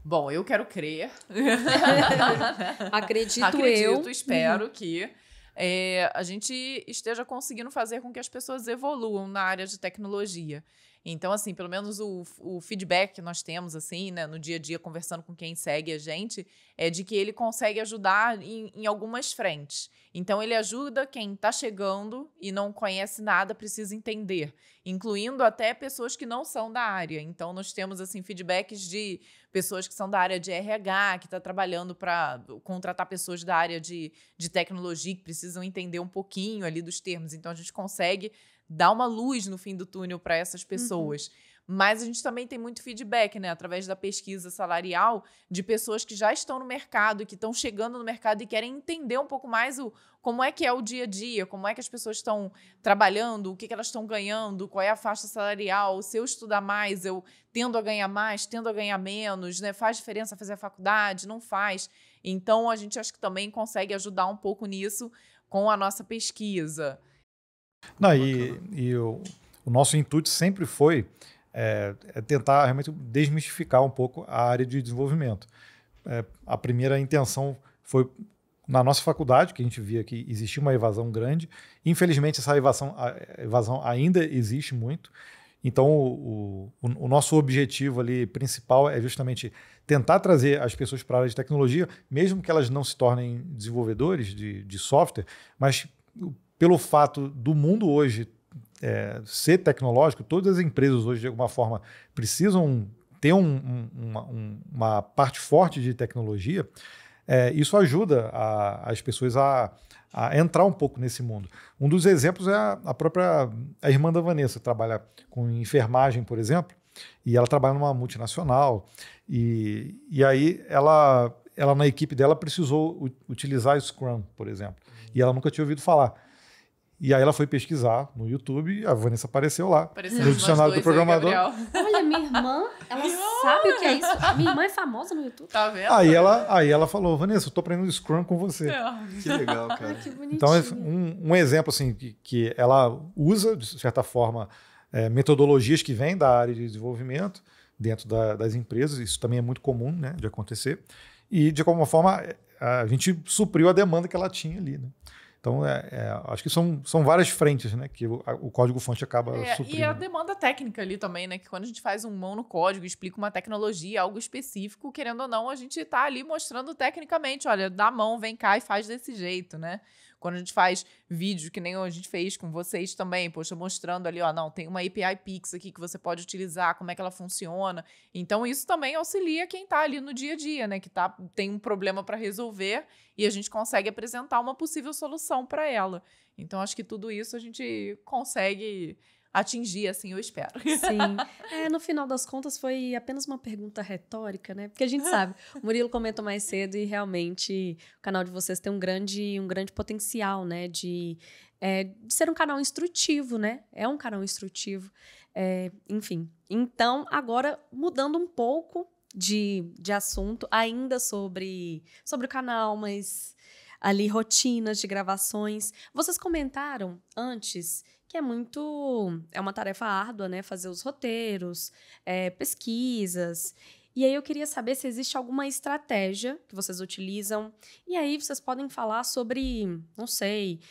Bom, eu quero crer. Acredito, espero que a gente esteja conseguindo fazer com que as pessoas evoluam na área de tecnologia. Então, assim, pelo menos o feedback que nós temos, assim, né, no dia a dia, conversando com quem segue a gente, é de que ele consegue ajudar em algumas frentes. Então, ele ajuda quem está chegando e não conhece nada, precisa entender, incluindo até pessoas que não são da área. Então, nós temos, assim, feedbacks de pessoas que são da área de RH, que está trabalhando para contratar pessoas da área de tecnologia, que precisam entender um pouquinho ali dos termos. Então, a gente consegue dar uma luz no fim do túnel para essas pessoas. Mas a gente também tem muito feedback, né, através da pesquisa salarial, de pessoas que já estão no mercado, que estão chegando no mercado e querem entender um pouco mais como é que é o dia a dia, como é que as pessoas estão trabalhando, o que elas estão ganhando, qual é a faixa salarial, se eu estudar mais, eu tendo a ganhar mais, tendo a ganhar menos, né? Faz diferença fazer a faculdade? Não faz. Então, a gente acho que também consegue ajudar um pouco nisso com a nossa pesquisa. Não, o nosso intuito sempre foi tentar realmente desmistificar um pouco a área de desenvolvimento. A primeira intenção foi na nossa faculdade, que a gente via que existia uma evasão grande. Infelizmente, essa evasão ainda existe muito. Então, o nosso objetivo ali principal é justamente tentar trazer as pessoas para a área de tecnologia, mesmo que elas não se tornem desenvolvedores de software, mas pelo fato do mundo hoje ser tecnológico, todas as empresas hoje, de alguma forma, precisam ter uma parte forte de tecnologia. Isso ajuda as pessoas a entrar um pouco nesse mundo. Um dos exemplos é a irmã da Vanessa, que trabalha com enfermagem, por exemplo, e ela trabalha numa multinacional, e aí ela na equipe dela precisou utilizar Scrum, por exemplo, e ela nunca tinha ouvido falar. E aí ela foi pesquisar no YouTube, a Vanessa apareceu lá, no dicionário do programador. Olha, minha irmã, ela sabe o que é isso. Minha irmã é famosa no YouTube. Tá vendo? Aí ela falou, Vanessa, eu tô aprendendo Scrum com você. Que legal, cara. Ai, que bonitinho. Então, um exemplo assim, que ela usa, de certa forma, metodologias que vêm da área de desenvolvimento dentro das empresas, isso também é muito comum, né, de acontecer, e de alguma forma a gente supriu a demanda que ela tinha ali, né? Então, acho que são várias frentes, né, que o código-fonte acaba suprindo. E a demanda técnica ali também, né? Que quando a gente faz um mão no código, explica uma tecnologia, algo específico, querendo ou não, a gente tá ali mostrando tecnicamente, olha, dá a mão, vem cá e faz desse jeito, né? Quando a gente faz vídeo, que nem a gente fez com vocês também, poxa, mostrando ali, ó, não, tem uma API Pix aqui que você pode utilizar, como é que ela funciona. Então, isso também auxilia quem tá ali no dia a dia, né? Que tem um problema para resolver e a gente consegue apresentar uma possível solução para ela. Então, acho que tudo isso a gente consegue atingir, assim, eu espero. Sim. No final das contas, foi apenas uma pergunta retórica, né? Porque a gente sabe, o Murilo comentou mais cedo e realmente o canal de vocês tem um grande potencial, né? De ser um canal instrutivo, né? É um canal instrutivo. Enfim. Então, agora, mudando um pouco de assunto, ainda sobre o canal, mas ali rotinas de gravações. Vocês comentaram antes que é uma tarefa árdua, né? Fazer os roteiros, pesquisas. E aí eu queria saber se existe alguma estratégia que vocês utilizam. E aí vocês podem falar sobre, não sei,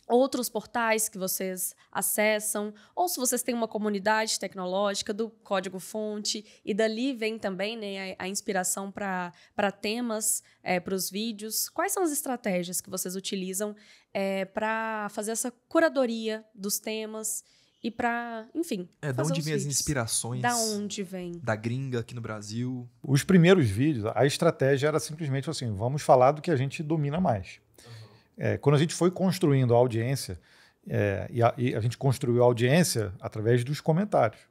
outros portais que vocês acessam, ou se vocês têm uma comunidade tecnológica do código-fonte, e dali vem também, né, a inspiração para temas, para os vídeos. Quais são as estratégias que vocês utilizam para fazer essa curadoria dos temas e para, enfim, da fazer onde os vem as vídeos? inspirações? Da onde vem? Da gringa aqui no Brasil? Os primeiros vídeos, a estratégia era simplesmente assim, vamos falar do que a gente domina mais. Quando a gente foi construindo a audiência, e a gente construiu a audiência através dos comentários.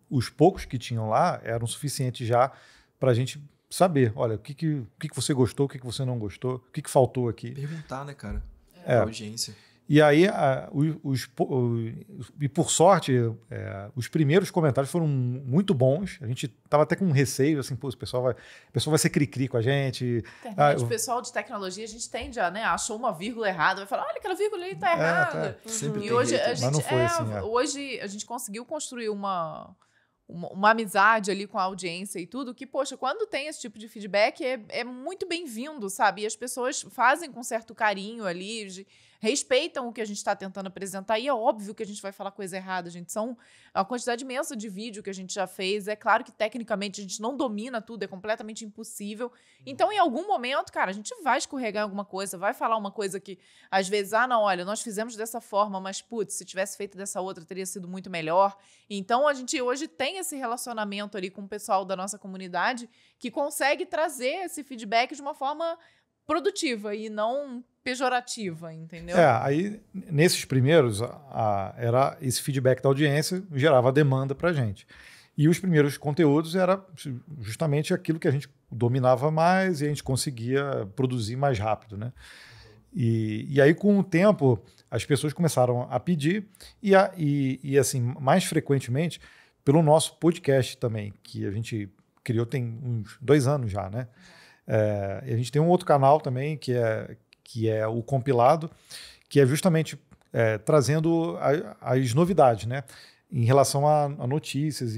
Os poucos que tinham lá eram suficientes já para a gente saber, olha, o que você gostou, o que você não gostou, o que faltou aqui. Perguntar, né, cara? A audiência. E aí, e por sorte, os primeiros comentários foram muito bons. A gente estava até com um receio, assim, pô, o pessoal vai ser cri-cri com a gente. O pessoal de tecnologia, a gente tende a, né, achou uma vírgula errada, vai falar, olha, aquela vírgula ali tá errada. Sempre E hoje tem a gente, mas não foi assim, hoje a gente conseguiu construir uma amizade ali com a audiência e tudo, que, poxa, quando tem esse tipo de feedback é muito bem-vindo, sabe? E as pessoas fazem com certo carinho ali, respeitam o que a gente está tentando apresentar, e é óbvio que a gente vai falar coisa errada, gente. São a quantidade imensa de vídeo que a gente já fez. É claro que, tecnicamente, a gente não domina tudo, é completamente impossível. Então, em algum momento, cara, a gente vai escorregar em alguma coisa, vai falar uma coisa que, às vezes, não, olha, nós fizemos dessa forma, mas, putz, se tivesse feito dessa outra, teria sido muito melhor. Então, a gente hoje tem esse relacionamento ali com o pessoal da nossa comunidade que consegue trazer esse feedback de uma forma produtiva e não pejorativa, entendeu? Aí nesses primeiros, era esse feedback da audiência gerava demanda pra gente. E os primeiros conteúdos era justamente aquilo que a gente dominava mais e a gente conseguia produzir mais rápido, né? E aí, com o tempo, as pessoas começaram a pedir e assim, mais frequentemente, pelo nosso podcast também, que a gente criou tem uns 2 anos já, né? E a gente tem um outro canal também, que é o Compilado, que é justamente trazendo as novidades, né? Em relação a notícias,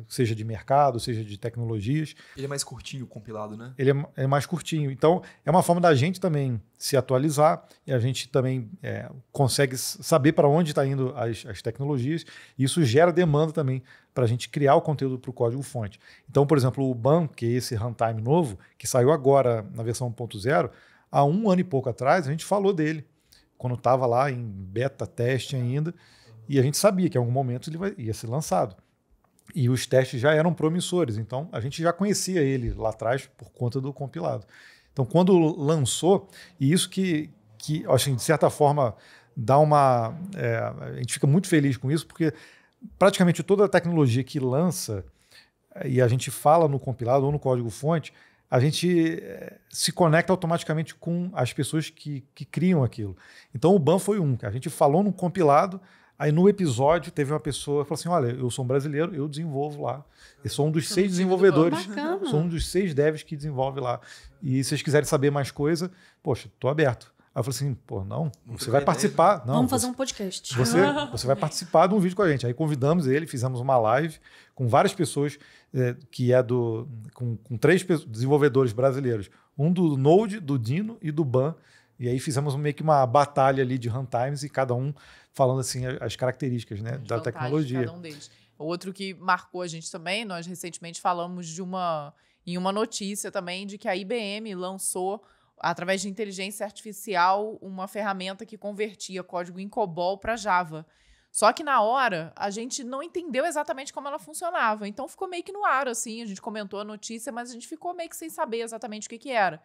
seja de mercado, seja de tecnologias. Ele é mais curtinho, o compilado, né? Ele é mais curtinho. Então, é uma forma da gente também se atualizar e a gente também consegue saber para onde está indo as tecnologias. E isso gera demanda também para a gente criar o conteúdo para o código-fonte. Então, por exemplo, o BAM, que é esse runtime novo, que saiu agora na versão 1.0, há 1 ano e pouco atrás, a gente falou dele, quando estava lá em beta teste ainda. E a gente sabia que em algum momento ele ia ser lançado. E os testes já eram promissores, então a gente já conhecia ele lá atrás por conta do compilado. Então, quando lançou, e isso que assim, de certa forma, dá uma... a gente fica muito feliz com isso, porque praticamente toda a tecnologia que lança, e a gente fala no compilado ou no código-fonte, a gente se conecta automaticamente com as pessoas que criam aquilo. Então, o BAM foi que a gente falou no compilado. Aí no episódio teve uma pessoa que falou assim, olha, eu sou um brasileiro, eu desenvolvo lá. Eu sou um dos 6 desenvolvedores, sou um dos 6 devs que desenvolve lá. E se vocês quiserem saber mais coisa, poxa, tô aberto. Aí eu falei assim, pô, não, você vai participar. Não, vamos fazer um podcast. Você vai participar de um vídeo com a gente. Aí convidamos ele, fizemos uma live com várias pessoas com 3 desenvolvedores brasileiros. Um do Node, do Dino e do BAM. E aí fizemos meio que uma batalha ali de runtimes e cada um falando assim as características, né, da tecnologia. Cada um deles. Outro que marcou a gente também, nós recentemente falamos em uma notícia também de que a IBM lançou, através de inteligência artificial, uma ferramenta que convertia código em COBOL para Java. Só que na hora, a gente não entendeu exatamente como ela funcionava. Então ficou meio que no ar, assim, a gente comentou a notícia, mas a gente ficou meio que sem saber exatamente o que era.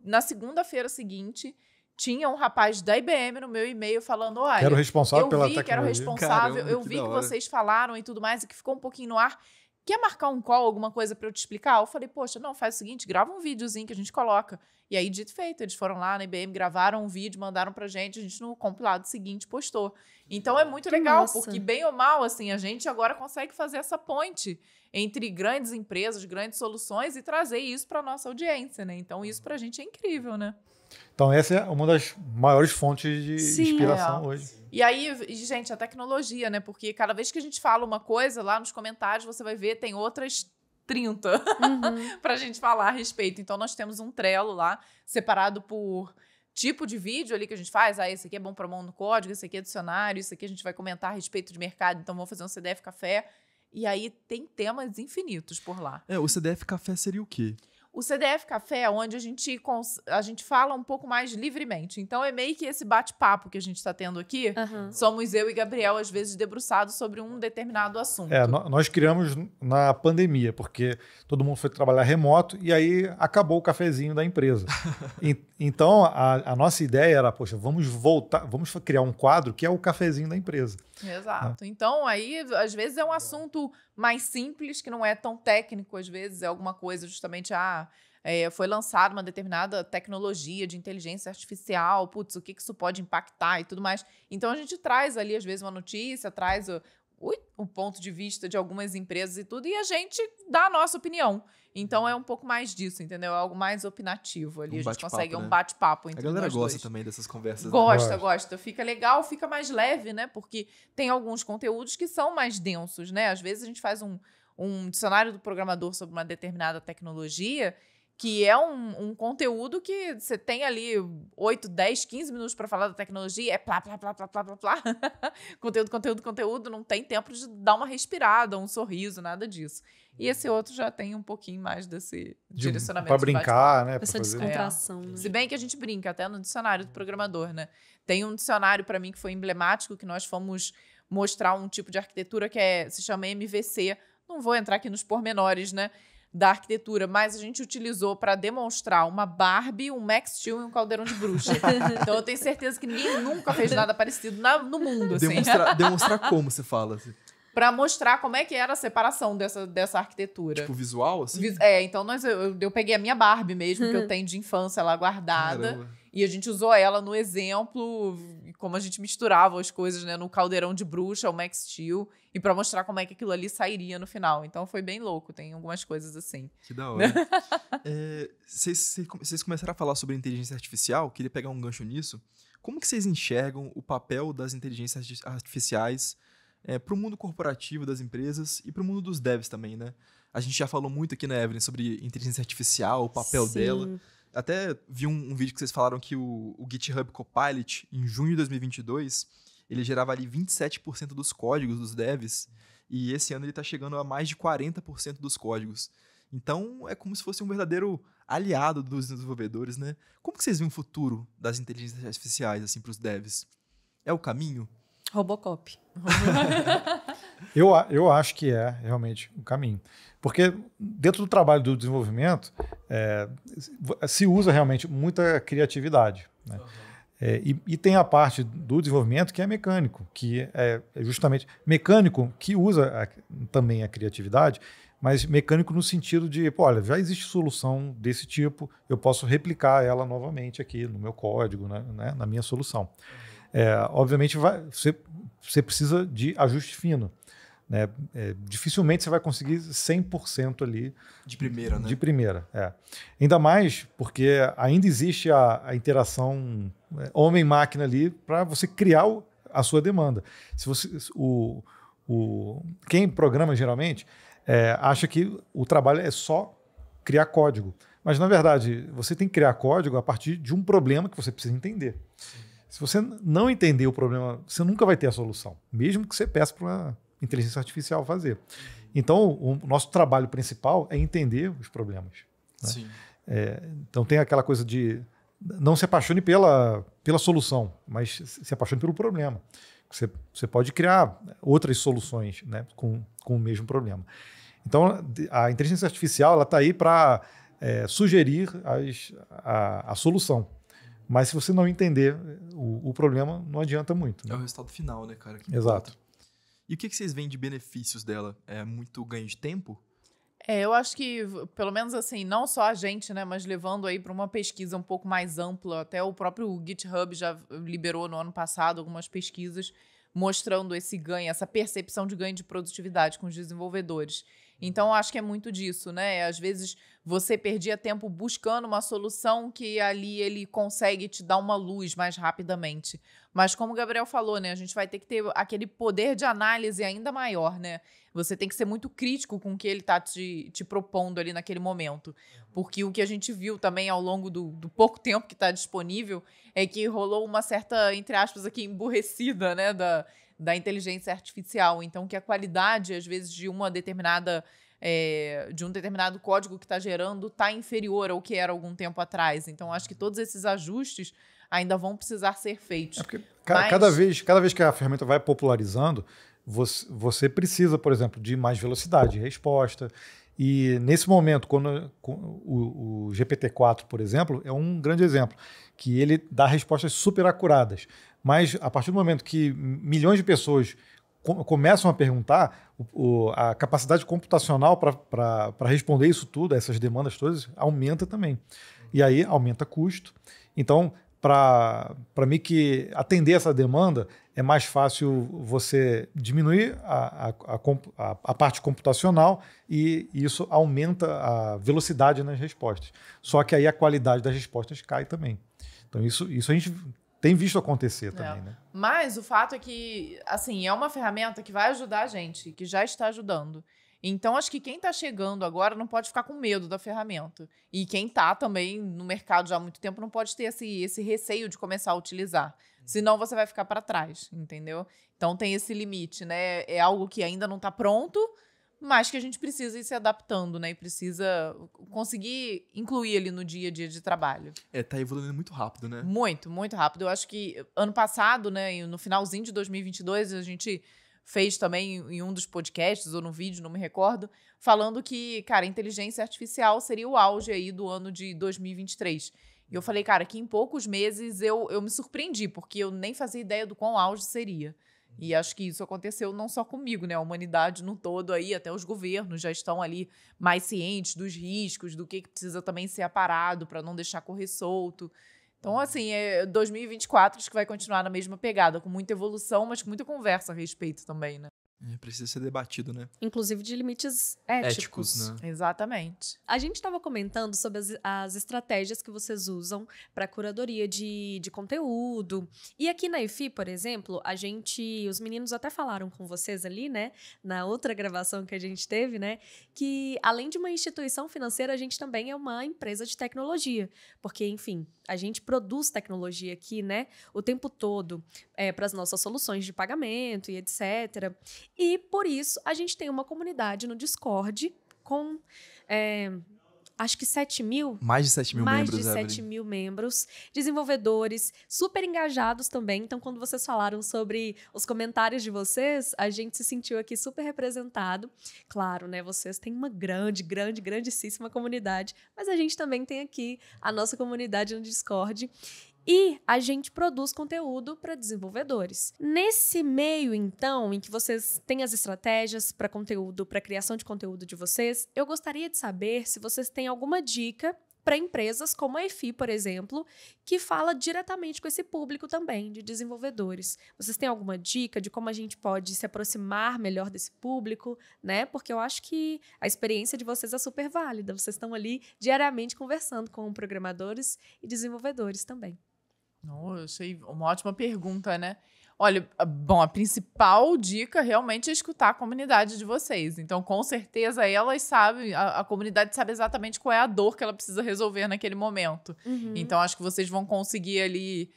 Na segunda-feira seguinte, tinha um rapaz da IBM no meu e-mail falando, olha, que era o responsável pela tecnologia. Que era o responsável, caramba, eu vi que vocês falaram e tudo mais, e que ficou um pouquinho no ar. Quer marcar um call, alguma coisa para eu te explicar? Eu falei, poxa, não, faz o seguinte, grava um videozinho que a gente coloca. E aí, dito e feito, eles foram lá na IBM, gravaram um vídeo, mandaram pra gente, a gente no compilado seguinte postou. Então é muito legal, porque bem ou mal, assim, a gente agora consegue fazer essa ponte entre grandes empresas, grandes soluções e trazer isso para nossa audiência, né? Então isso pra gente é incrível, né? Então essa é uma das maiores fontes de inspiração hoje. E aí, gente, a tecnologia, né? Porque cada vez que a gente fala uma coisa, lá nos comentários você vai ver, tem outras 30 pra gente falar a respeito. Então nós temos um Trello lá, separado por tipo de vídeo ali que a gente faz. Esse aqui é bom para mão no código, esse aqui é dicionário, esse aqui a gente vai comentar a respeito de mercado, então vamos fazer um CDF Café. E aí tem temas infinitos por lá. O CDF Café seria o quê? O CDF Café é onde a gente fala um pouco mais livremente. Então, é meio que esse bate-papo que a gente está tendo aqui. Somos eu e Gabriel, às vezes, debruçados sobre um determinado assunto. Nós criamos na pandemia, porque todo mundo foi trabalhar remoto e aí acabou o cafezinho da empresa. Então, a nossa ideia era, poxa, vamos criar um quadro que é o cafezinho da empresa. Exato. Então, aí, às vezes, é um assunto mais simples, que não é tão técnico, às vezes é alguma coisa justamente, foi lançada uma determinada tecnologia de inteligência artificial, putz, o que isso pode impactar e tudo mais. Então, a gente traz ali, às vezes, uma notícia, traz o ponto de vista de algumas empresas e tudo, e a gente dá a nossa opinião. Então, é um pouco mais disso, entendeu? É algo mais opinativo ali. A gente consegue um bate-papo entre nós dois. A galera gosta também dessas conversas. Gosta. Fica legal, fica mais leve, né? Porque tem alguns conteúdos que são mais densos, né? Às vezes a gente faz um dicionário do programador sobre uma determinada tecnologia, que é um conteúdo que você tem ali 8, 10, 15 minutos para falar da tecnologia, é plá. Conteúdo, não tem tempo de dar uma respirada, um sorriso, nada disso. E esse outro já tem um pouquinho mais desse direcionamento. Para brincar, né? Essa descontração. Né? Se bem que a gente brinca até no dicionário do programador, né? Tem um dicionário para mim que foi emblemático, que nós fomos mostrar um tipo de arquitetura que se chama MVC. Não vou entrar aqui nos pormenores, né? da arquitetura, mas a gente utilizou para demonstrar uma Barbie, um Max Steel e um caldeirão de bruxa. Então eu tenho certeza que ninguém nunca fez nada parecido no mundo. Assim. Demonstrar como você fala? Assim. Para mostrar como é que era a separação dessa arquitetura. Tipo, visual, assim? Então eu peguei a minha Barbie mesmo, que eu tenho de infância lá guardada. Caramba. E a gente usou ela no exemplo, como a gente misturava as coisas, né? No caldeirão de bruxa, o Max Steel, e para mostrar como é que aquilo ali sairia no final. Então foi bem louco, tem algumas coisas assim. Que da hora. Vocês começaram a falar sobre inteligência artificial, queria pegar um gancho nisso. Como que vocês enxergam o papel das inteligências artificiais para o mundo corporativo das empresas e para o mundo dos devs também, né? A gente já falou muito aqui, né, Evelyn, sobre inteligência artificial, o papel dela. Até vi um vídeo que vocês falaram que o GitHub Copilot, em junho de 2022, ele gerava ali 27% dos códigos dos devs, e esse ano ele está chegando a mais de 40% dos códigos. Então, é como se fosse um verdadeiro aliado dos desenvolvedores, né? Como que vocês veem o futuro das inteligências artificiais, assim, para os devs? É o caminho? Robocop. Eu acho que é realmente o caminho. Porque dentro do trabalho do desenvolvimento, se usa realmente muita criatividade. Né? E tem a parte do desenvolvimento que é mecânico, que é justamente mecânico que usa também a criatividade, mas mecânico no sentido de, olha, já existe solução desse tipo, eu posso replicar ela novamente aqui no meu código, né, na minha solução. Obviamente, você precisa de ajuste fino. Né? Dificilmente você vai conseguir 100% ali. De primeira, né? De primeira, Ainda mais porque ainda existe a interação homem-máquina ali para você criar a sua demanda. Se você, quem programa geralmente acha que o trabalho é só criar código. Mas, na verdade, você tem que criar código a partir de um problema que você precisa entender. Sim. Se você não entender o problema, você nunca vai ter a solução, mesmo que você peça para uma inteligência artificial fazer. Então, o nosso trabalho principal é entender os problemas. Né? Sim. Então, tem aquela coisa de não se apaixone pela solução, mas se apaixone pelo problema. Você pode criar outras soluções, né, com o mesmo problema. Então, a inteligência artificial está aí para sugerir a solução. Mas se você não entender o problema, não adianta muito. Né? É o resultado final, né, cara? Exato. E o que vocês veem de benefícios dela? É muito ganho de tempo? Eu acho que, pelo menos assim, não só a gente, né, mas levando aí para uma pesquisa um pouco mais ampla, até o próprio GitHub já liberou no ano passado algumas pesquisas mostrando esse ganho, essa percepção de ganho de produtividade com os desenvolvedores. Então, acho que é muito disso, né? Às vezes, você perdia tempo buscando uma solução que ali ele consegue te dar uma luz mais rapidamente. Mas, como o Gabriel falou, né? A gente vai ter que ter aquele poder de análise ainda maior, né? Você tem que ser muito crítico com o que ele está te propondo ali naquele momento. Porque o que a gente viu também ao longo do pouco tempo que está disponível é que rolou uma certa, entre aspas, aqui, emburrecida, né? Da inteligência artificial. Então, que a qualidade, às vezes, de um determinado código que está gerando está inferior ao que era algum tempo atrás. Então, acho que todos esses ajustes ainda vão precisar ser feitos. Porque cada vez que a ferramenta vai popularizando, você precisa, por exemplo, de mais velocidade de resposta. E nesse momento, quando o GPT-4, por exemplo, é um grande exemplo, que ele dá respostas super acuradas. Mas a partir do momento que milhões de pessoas começam a perguntar, a capacidade computacional para responder isso tudo, essas demandas todas, aumenta também. E aí aumenta custo. Então, para mim que atender essa demanda, é mais fácil você diminuir a parte computacional e isso aumenta a velocidade nas respostas. Só que aí a qualidade das respostas cai também. Então, isso a gente tem visto acontecer também, né? Mas o fato é que, assim, é uma ferramenta que vai ajudar a gente, que já está ajudando. Então, acho que quem está chegando agora não pode ficar com medo da ferramenta. E quem está também no mercado já há muito tempo não pode ter esse receio de começar a utilizar. Senão você vai ficar para trás, entendeu? Então, tem esse limite, né? É algo que ainda não está pronto, mas que a gente precisa ir se adaptando, né? E precisa conseguir incluir ali no dia a dia de trabalho. Tá evoluindo muito rápido, né? Muito, muito rápido. Eu acho que ano passado, né, no finalzinho de 2022, a gente fez também em um dos podcasts ou no vídeo, não me recordo, falando que, cara, inteligência artificial seria o auge aí do ano de 2023. E eu falei, cara, que em poucos meses eu me surpreendi, porque eu nem fazia ideia do quão auge seria. E acho que isso aconteceu não só comigo, né? A humanidade no todo aí, até os governos já estão ali mais cientes dos riscos, do que precisa também ser aparado para não deixar correr solto. Então, assim, 2024 acho que vai continuar na mesma pegada, com muita evolução, mas com muita conversa a respeito também, né? Precisa ser debatido, né? Inclusive de limites éticos. Né? Exatamente. A gente estava comentando sobre as estratégias que vocês usam para curadoria de conteúdo. E aqui na EFI, por exemplo, os meninos até falaram com vocês ali, né? Na outra gravação que a gente teve, né? Que além de uma instituição financeira, a gente também é uma empresa de tecnologia. Porque, enfim, a gente produz tecnologia aqui, né? O tempo todo para as nossas soluções de pagamento e etc. E, por isso, a gente tem uma comunidade no Discord com, acho que 7 mil. Mais de 7 mil membros, Mais de 7 mil membros. Desenvolvedores, super engajados também. Então, quando vocês falaram sobre os comentários de vocês, a gente se sentiu aqui super representado. Claro, né? Vocês têm uma grandíssima comunidade. Mas a gente também tem aqui a nossa comunidade no Discord. E a gente produz conteúdo para desenvolvedores. Nesse meio, então, em que vocês têm as estratégias para conteúdo, para criação de conteúdo de vocês, eu gostaria de saber se vocês têm alguma dica para empresas como a EFI, por exemplo, que fala diretamente com esse público também, de desenvolvedores. Vocês têm alguma dica de como a gente pode se aproximar melhor desse público, né? Porque eu acho que a experiência de vocês é super válida. Vocês estão ali diariamente conversando com programadores e desenvolvedores também. Oh, eu achei uma ótima pergunta, né? Olha, bom, a principal dica realmente é escutar a comunidade de vocês. Então, com certeza, elas sabem, a comunidade sabe exatamente qual é a dor que ela precisa resolver naquele momento. Uhum. Então, acho que vocês vão conseguir ali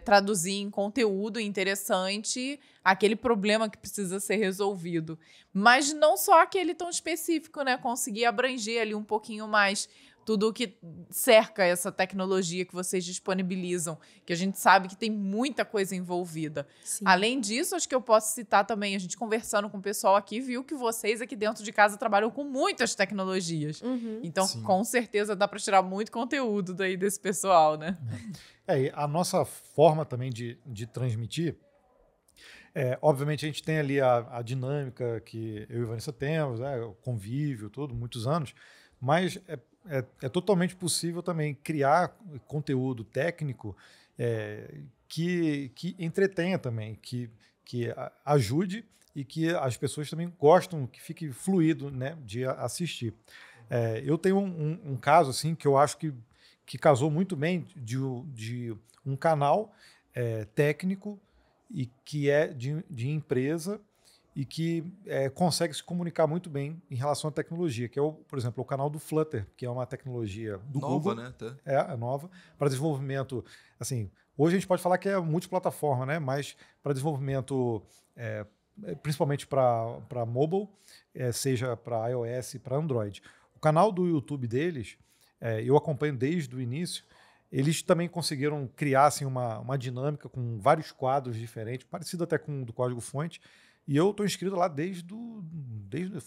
traduzir em conteúdo interessante aquele problema que precisa ser resolvido. Mas não só aquele tão específico, né? Conseguir abranger ali um pouquinho mais tudo o que cerca essa tecnologia que vocês disponibilizam, que a gente sabe que tem muita coisa envolvida. Sim. Além disso, acho que eu posso citar também, a gente conversando com o pessoal aqui, viu que vocês aqui dentro de casa trabalham com muitas tecnologias. Uhum. Então, Sim. com certeza, dá para tirar muito conteúdo daí desse pessoal, né? E a nossa forma também de transmitir, obviamente a gente tem ali a dinâmica que eu e a Vanessa temos, né, o convívio, tudo, muitos anos, mas é totalmente possível também criar conteúdo técnico que entretenha também, que ajude e que as pessoas também gostam, que fique fluido, né, de assistir. Eu tenho um caso assim, que eu acho que casou muito bem de um canal técnico e que é de empresa e que consegue se comunicar muito bem em relação à tecnologia, que é, por exemplo, o canal do Flutter, que é uma tecnologia do nova, Google. Né? Tá. É nova, para desenvolvimento, assim, hoje a gente pode falar que é multiplataforma, né? Mas para desenvolvimento, principalmente para mobile, seja para iOS e para Android. O canal do YouTube deles, eu acompanho desde o início. Eles também conseguiram criar assim, uma dinâmica com vários quadros diferentes, parecido até com o do código-fonte. E eu estou inscrito lá desde um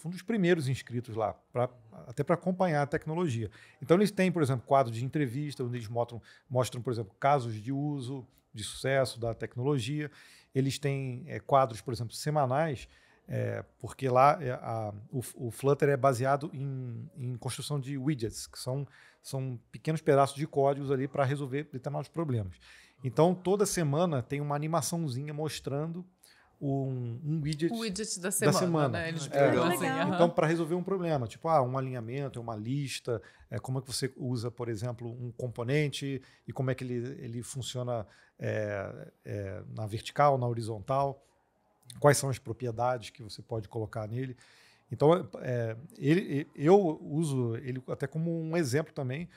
dos primeiros inscritos lá, até para acompanhar a tecnologia. Então, eles têm, por exemplo, quadros de entrevista, onde eles mostram, por exemplo, casos de uso, de sucesso da tecnologia. Eles têm quadros, por exemplo, semanais, porque lá o Flutter é baseado em construção de widgets, que são pequenos pedaços de códigos ali para resolver determinados problemas. Então, toda semana tem uma animaçãozinha mostrando um widget, o widget da semana. Né? Eles legal. Então, para resolver um problema, tipo um alinhamento, uma lista, como é que você usa, por exemplo, um componente e como é que ele funciona na vertical, na horizontal, quais são as propriedades que você pode colocar nele. Então, eu uso ele até como um exemplo também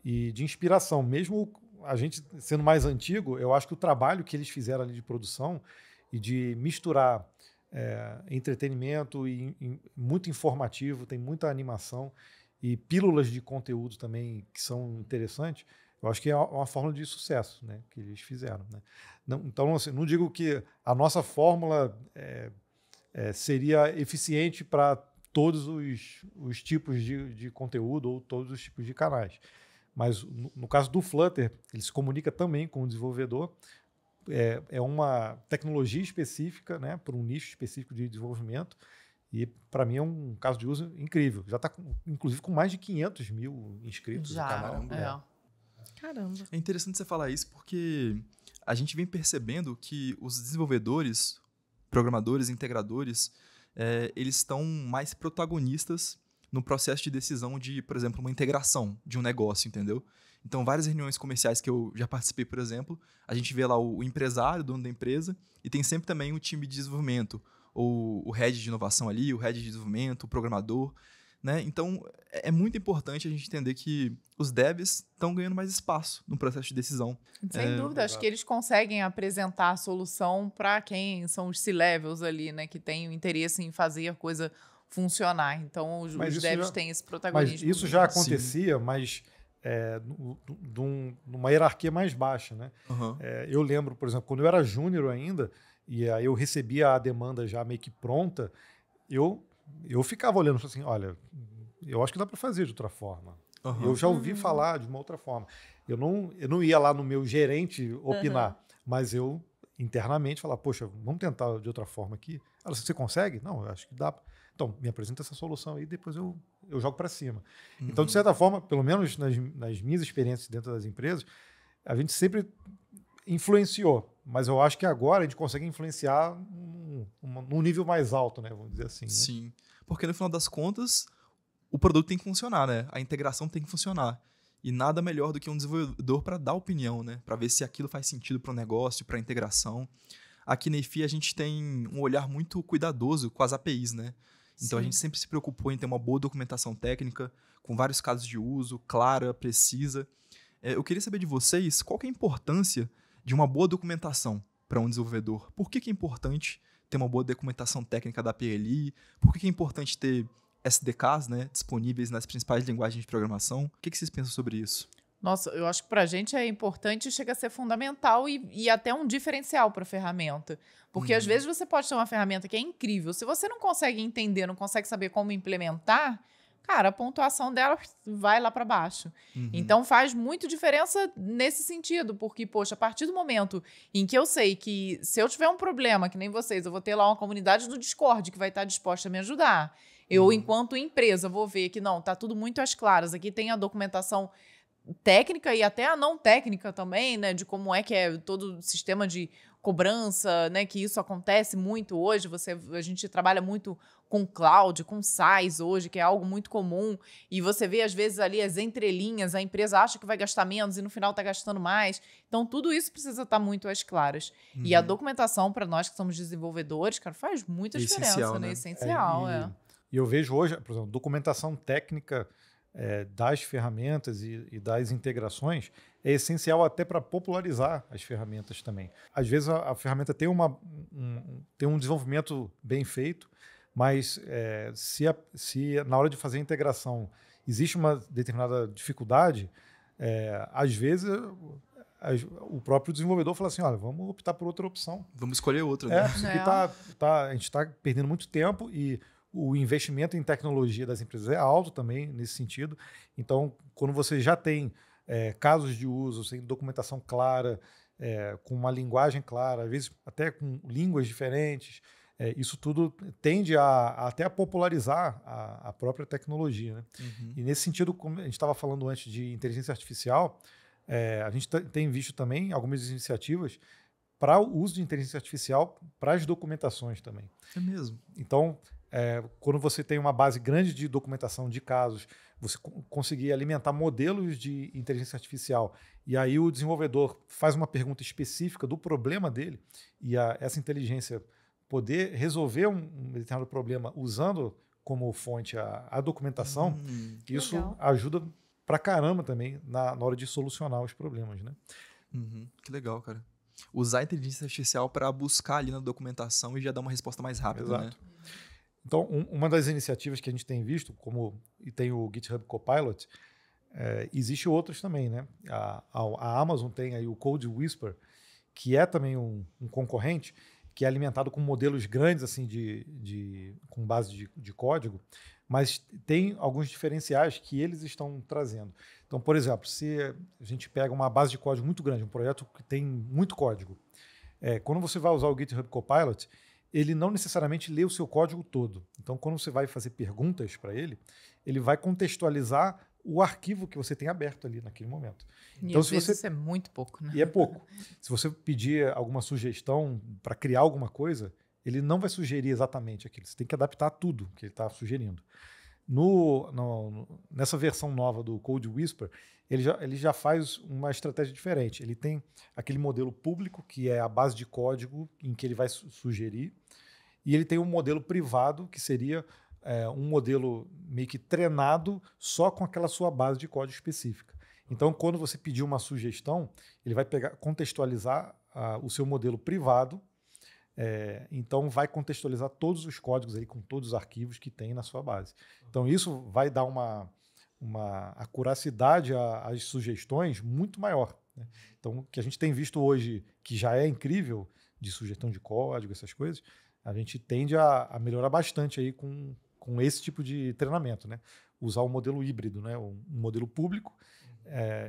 e de inspiração. Mesmo a gente sendo mais antigo, eu acho que o trabalho que eles fizeram ali de produção e de misturar entretenimento e muito informativo, tem muita animação e pílulas de conteúdo também que são interessantes, eu acho que é uma fórmula de sucesso, né, que eles fizeram. Né? Não, então, assim, não digo que a nossa fórmula seria eficiente para todos os tipos de conteúdo ou todos os tipos de canais. Mas no caso do Flutter, ele se comunica também com o desenvolvedor. É uma tecnologia específica, né, para um nicho específico de desenvolvimento. E, para mim, é um caso de uso incrível. Já está, inclusive, com mais de 500 mil inscritos no canal. Caramba. É interessante você falar isso porque a gente vem percebendo que os desenvolvedores, programadores, integradores, eles estão mais protagonistas no processo de decisão de, por exemplo, uma integração de um negócio, entendeu? Então, várias reuniões comerciais que eu já participei, por exemplo, a gente vê lá o empresário, o dono da empresa, e tem sempre também o time de desenvolvimento, ou o head de inovação ali, o head de desenvolvimento, o programador, né? Então, é muito importante a gente entender que os devs estão ganhando mais espaço no processo de decisão. Sem dúvida, acho que eles conseguem apresentar a solução para quem são os C-levels ali, né? Que têm o interesse em fazer a coisa funcionar. Então, os devs têm esse protagonismo. Mas isso já acontecia, mas numa hierarquia mais baixa, né? Uhum. Eu lembro, por exemplo, quando eu era júnior ainda, e aí eu recebia a demanda já meio que pronta, eu ficava olhando e falava assim, olha, eu acho que dá para fazer de outra forma. Uhum. Eu já ouvi falar de uma outra forma. Eu não ia lá no meu gerente opinar, mas eu internamente falava, poxa, vamos tentar de outra forma aqui. Ela, você consegue? Não, eu acho que dá. Então, me apresenta essa solução aí, depois eu jogo para cima. Então, de certa forma, pelo menos nas minhas experiências dentro das empresas, a gente sempre influenciou, mas eu acho que agora a gente consegue influenciar num nível mais alto, né? Vamos dizer assim. Né? Sim, porque no final das contas, o produto tem que funcionar, né? A integração tem que funcionar. E nada melhor do que um desenvolvedor para dar opinião, né? Para ver se aquilo faz sentido para o negócio, para a integração. Aqui na EFI a gente tem um olhar muito cuidadoso com as APIs, né? Então, a gente sempre se preocupou em ter uma boa documentação técnica, com vários casos de uso, clara, precisa. Eu queria saber de vocês qual que é a importância de uma boa documentação para um desenvolvedor. Por que é importante ter uma boa documentação técnica da PLI? Por que é importante ter SDKs, né, disponíveis nas principais linguagens de programação? O que vocês pensam sobre isso? Nossa, eu acho que para a gente é importante, chega a ser fundamental e até um diferencial para a ferramenta. Porque às vezes você pode ter uma ferramenta que é incrível. Se você não consegue entender, não consegue saber como implementar, cara, a pontuação dela vai lá para baixo. Então faz muito diferença nesse sentido, porque, poxa, a partir do momento em que eu sei que se eu tiver um problema, que nem vocês, eu vou ter lá uma comunidade do Discord que vai estar disposta a me ajudar. Eu, enquanto empresa, vou ver que não, tá tudo muito às claras. Aqui tem a documentação técnica e até a não técnica também, né, de como é que é todo o sistema de cobrança, né, que isso acontece muito hoje. A gente trabalha muito com cloud, com SaaS hoje, que é algo muito comum, e você vê às vezes ali as entrelinhas, a empresa acha que vai gastar menos e no final está gastando mais. Então tudo isso precisa estar muito às claras. E a documentação para nós que somos desenvolvedores, cara, faz muita diferença, essencial, né? né? Essencial, E eu vejo hoje, por exemplo, documentação técnica das ferramentas e das integrações é essencial até para popularizar as ferramentas também. Às vezes a ferramenta tem um desenvolvimento bem feito, mas se na hora de fazer a integração existe uma determinada dificuldade, às vezes o próprio desenvolvedor fala assim, olha, vamos optar por outra opção. Vamos escolher outra, né? Isso aqui a gente está perdendo muito tempo e o investimento em tecnologia das empresas é alto também nesse sentido. Então, quando você já tem casos de uso, sem documentação clara, com uma linguagem clara, às vezes até com línguas diferentes, isso tudo tende até a popularizar a própria tecnologia. Né? E nesse sentido, como a gente estava falando antes de inteligência artificial, a gente tem visto também algumas iniciativas para o uso de inteligência artificial para as documentações também. É mesmo. Então, quando você tem uma base grande de documentação de casos, você conseguir alimentar modelos de inteligência artificial e aí o desenvolvedor faz uma pergunta específica do problema dele e essa inteligência poder resolver um determinado problema usando como fonte a documentação, isso legal. ajuda pra caramba também na hora de solucionar os problemas, né? Que legal, cara. Usar a inteligência artificial para buscar ali na documentação e já dar uma resposta mais rápida, Exato. né? Então, uma das iniciativas que a gente tem visto, e tem o GitHub Copilot, existe outras também, né? A Amazon tem aí o Code Whisper, que é também um concorrente, que é alimentado com modelos grandes assim com base de código, mas tem alguns diferenciais que eles estão trazendo. Então, por exemplo, se a gente pega uma base de código muito grande, um projeto que tem muito código, quando você vai usar o GitHub Copilot, ele não necessariamente lê o seu código todo. Então, quando você vai fazer perguntas para ele vai contextualizar o arquivo que você tem aberto ali naquele momento. E então, às vezes isso é muito pouco, né? E é pouco. Se você pedir alguma sugestão para criar alguma coisa, ele não vai sugerir exatamente aquilo. Você tem que adaptar tudo que ele está sugerindo. Nessa versão nova do Code Whisper, ele já faz uma estratégia diferente. Ele tem aquele modelo público, que é a base de código em que ele vai sugerir, e ele tem um modelo privado, que seria um modelo meio que treinado só com aquela sua base de código específica. Então, quando você pedir uma sugestão, ele vai contextualizar o seu modelo privado, então vai contextualizar todos os códigos aí com todos os arquivos que tem na sua base. Então, isso vai dar uma acuracidade às sugestões muito maior, né? Então, o que a gente tem visto hoje, que já é incrível, de sugestão de código, essas coisas, a gente tende a melhorar bastante aí com esse tipo de treinamento, né? Usar um modelo híbrido, né? Um modelo público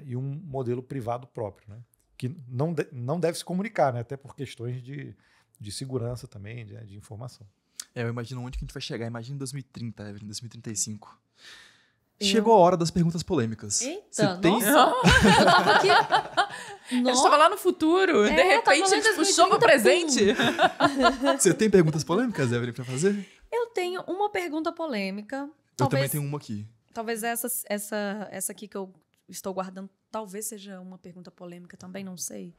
e um modelo privado próprio, né? Que não deve se comunicar, né? Até por questões de segurança também, de informação. Eu imagino onde que a gente vai chegar. Imagina em 2030, Evelyn, 2035. Chegou a hora das perguntas polêmicas. Eita, Você tem... nossa. Eu tava aqui... Ele estava lá no futuro, de repente a gente puxou pro presente. Você tem perguntas polêmicas, Evelyn, pra fazer? Eu tenho uma pergunta polêmica. Eu também tenho uma aqui. Talvez essa aqui que eu estou guardando, talvez seja uma pergunta polêmica também, não sei.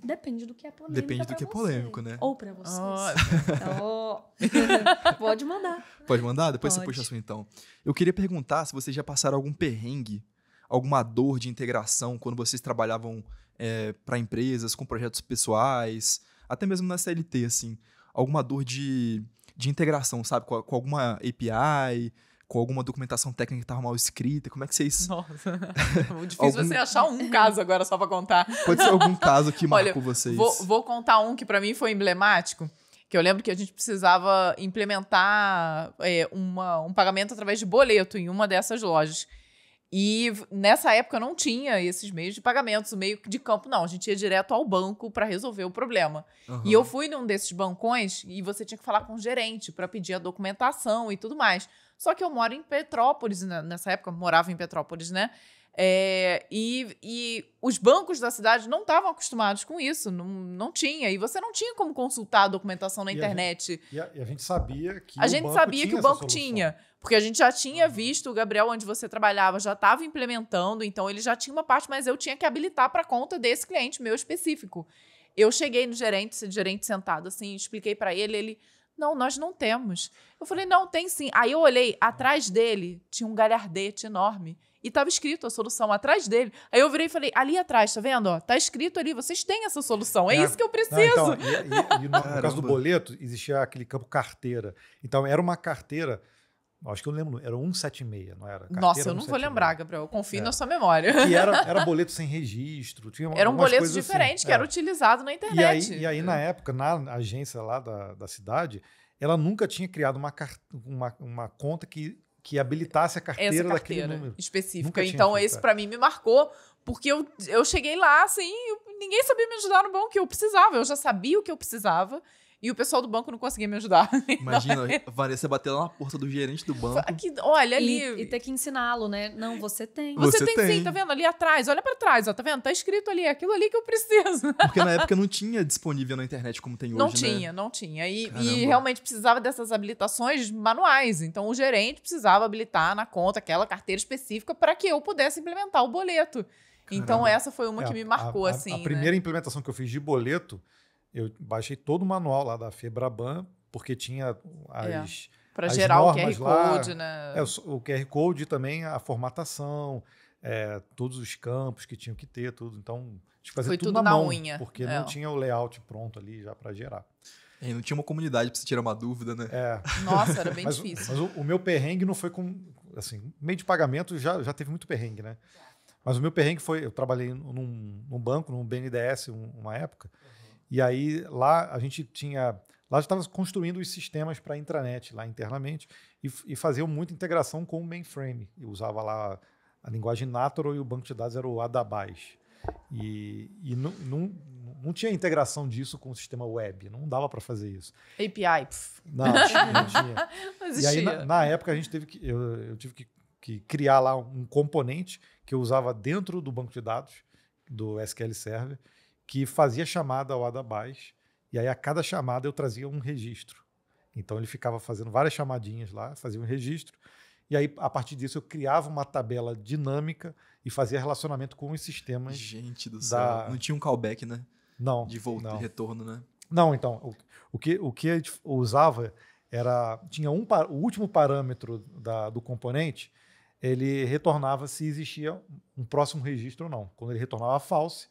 Depende do que é polêmico. Depende do que é polêmico, né? Ou pra vocês. Pode mandar. Pode mandar? Depois Pode. você puxa a sua, então. Eu queria perguntar se vocês já passaram algum perrengue, alguma dor de integração quando vocês trabalhavam para empresas, com projetos pessoais, até mesmo na CLT, assim. Alguma dor de integração, sabe? Com alguma API, com alguma documentação técnica que estava mal escrita. Como é que vocês... Nossa, difícil você achar um caso agora só para contar. Pode ser algum caso que Olha, marcou vocês. Vou contar um que para mim foi emblemático, que eu lembro que a gente precisava implementar um pagamento através de boleto em uma dessas lojas. E nessa época não tinha esses meios de pagamentos, o meio de campo não. A gente ia direto ao banco para resolver o problema. Uhum. E eu fui num desses bancões e você tinha que falar com o gerente para pedir a documentação e tudo mais. Só que eu moro em Petrópolis, né? Nessa época eu morava em Petrópolis, né? E os bancos da cidade não estavam acostumados com isso, não tinha. E você não tinha como consultar a documentação na internet. A gente sabia que o banco tinha. Porque a gente já tinha visto, o Gabriel, onde você trabalhava, já estava implementando, então ele já tinha uma parte, mas eu tinha que habilitar para conta desse cliente meu específico. Eu cheguei no gerente sentado assim, expliquei para ele, não, nós não temos. Eu falei, não, tem sim. Aí eu olhei, atrás dele tinha um galhardete enorme e estava escrito a solução atrás dele. Aí eu virei e falei, ali atrás, tá vendo? Ó, tá escrito ali, vocês têm essa solução, é isso que eu preciso. Não, então, no caso do boleto, existia aquele campo carteira. Então, era uma carteira... Acho que eu lembro, era 176, não era? Carteira Nossa, eu não 176. vou lembrar, Gabriel. Eu confio na sua memória. Que era boleto sem registro. Tinha era um boleto diferente assim, que era utilizado na internet. E aí, na época, na agência lá da cidade, ela nunca tinha criado uma conta que habilitasse a carteira daquele número específica. Então, esse para mim me marcou, porque eu cheguei lá, assim, ninguém sabia me ajudar no banco que eu precisava. Eu já sabia o que eu precisava. E o pessoal do banco não conseguia me ajudar. Imagina, Vanessa bater lá na porta do gerente do banco. Aqui, olha ali. E ter que ensiná-lo, né? Não, você tem. Você tem sim, tá vendo? Ali atrás, olha pra trás, ó, tá vendo? Tá escrito ali, aquilo ali que eu preciso. Porque na época não tinha disponível na internet como tem hoje, né? Não tinha. E realmente precisava dessas habilitações manuais. Então o gerente precisava habilitar na conta aquela carteira específica para que eu pudesse implementar o boleto. Caramba. Então essa foi uma que me marcou, assim. A primeira implementação que eu fiz de boleto, eu baixei todo o manual lá da Febraban, porque tinha para gerar o QR Code, lá, né? O QR Code também, a formatação, todos os campos que tinham que ter, tudo. Então, fazia tudo na mão, unha. Porque não tinha o layout pronto ali já para gerar. E não tinha uma comunidade para você tirar uma dúvida, né? Nossa, era bem difícil. Mas o meu perrengue não foi com... Assim, meio de pagamento já teve muito perrengue, né? Mas o meu perrengue foi... Eu trabalhei num banco, num BNDES, uma época, E aí lá a gente tinha... Lá estava construindo os sistemas para a intranet, lá internamente, e faziam muita integração com o mainframe. Eu usava lá a linguagem Natural e o banco de dados era o Adabase. E não tinha integração disso com o sistema web, não dava para fazer isso. API. Não tinha. Não E existia. aí, na época, eu tive que criar lá um componente que eu usava dentro do banco de dados, do SQL Server, que fazia chamada ao Adabase, e aí a cada chamada eu trazia um registro. Então ele ficava fazendo várias chamadinhas lá, fazia um registro, e aí a partir disso eu criava uma tabela dinâmica e fazia relacionamento com os sistemas. Gente do céu, não tinha um callback, né? Não. De volta e retorno, né? Não, então, o que a gente usava tinha o último parâmetro do componente, ele retornava se existia um próximo registro ou não. Quando ele retornava false,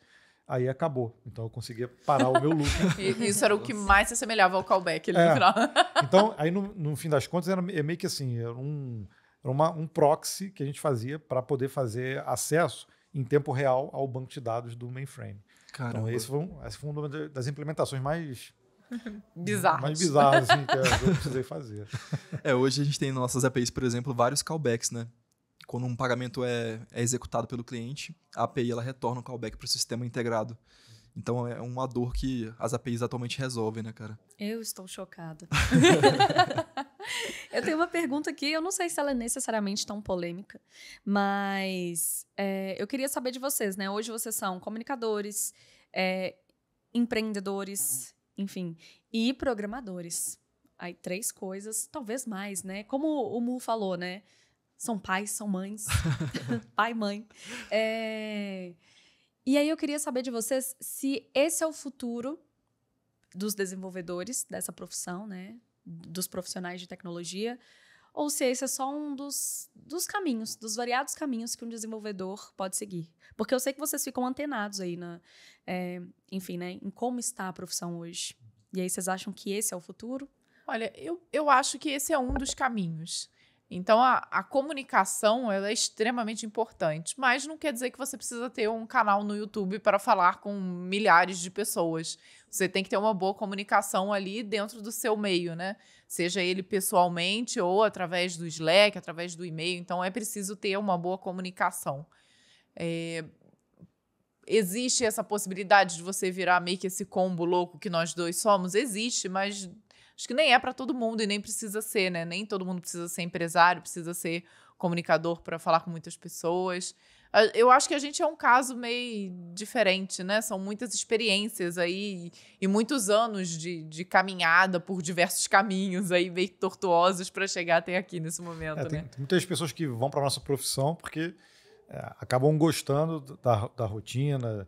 aí acabou. Então eu conseguia parar o meu loop. Isso era o que mais se assemelhava ao callback ali no final. Então, aí no fim das contas, era meio que assim, era um proxy que a gente fazia para poder fazer acesso em tempo real ao banco de dados do mainframe. Caramba. Então, essa foi uma das implementações mais bizarras assim, que eu precisei fazer. Hoje a gente tem nas nossas APIs, por exemplo, vários callbacks, né? Quando um pagamento é executado pelo cliente, a API ela retorna o callback para o sistema integrado. Então é uma dor que as APIs atualmente resolvem, né, cara? Eu estou chocada. Eu tenho uma pergunta aqui, eu não sei se ela é necessariamente tão polêmica, mas eu queria saber de vocês, né? Hoje vocês são comunicadores, empreendedores, enfim, e programadores. Aí 3 coisas, talvez mais, né? Como o Mu falou, né? São pais, são mães. Pai, mãe. E aí eu queria saber de vocês se esse é o futuro dos desenvolvedores dessa profissão, né? Dos profissionais de tecnologia, ou se esse é só um dos caminhos, dos variados caminhos que um desenvolvedor pode seguir. Porque eu sei que vocês ficam antenados aí, enfim, né? Em como está a profissão hoje. E aí vocês acham que esse é o futuro? Olha, eu acho que esse é um dos caminhos. Então, a comunicação ela é extremamente importante, mas não quer dizer que você precisa ter um canal no YouTube para falar com milhares de pessoas. Você tem que ter uma boa comunicação ali dentro do seu meio, né? Seja ele pessoalmente ou através do Slack, através do e-mail. Então, é preciso ter uma boa comunicação. Existe essa possibilidade de você virar meio que esse combo louco que nós dois somos? Existe, mas... acho que nem é para todo mundo e nem precisa ser, né? Nem todo mundo precisa ser empresário, precisa ser comunicador para falar com muitas pessoas. Eu acho que a gente é um caso meio diferente, né? São muitas experiências aí e muitos anos de caminhada por diversos caminhos aí meio tortuosos para chegar até aqui nesse momento, né? Tem muitas pessoas que vão para a nossa profissão porque acabam gostando da rotina,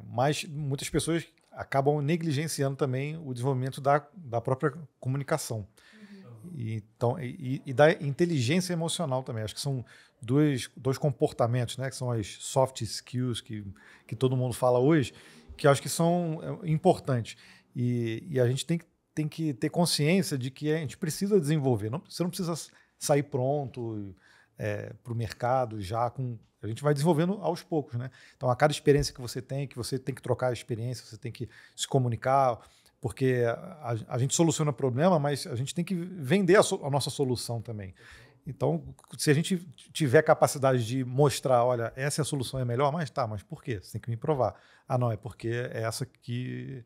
mas muitas pessoas acabam negligenciando também o desenvolvimento da própria comunicação. E da inteligência emocional também. Acho que são dois comportamentos, né, que são as soft skills que todo mundo fala hoje, que acho que são importantes. E a gente tem que ter consciência de que a gente precisa desenvolver. Você não precisa sair pronto para o mercado já com... A gente vai desenvolvendo aos poucos, né? Então, a cada experiência que você tem que trocar a experiência, você tem que se comunicar, porque a gente soluciona o problema, mas a gente tem que vender a nossa solução também. Então, se a gente tiver capacidade de mostrar, olha, essa é a solução, é melhor, mas por quê? Você tem que me provar. Ah, não, é porque é essa que...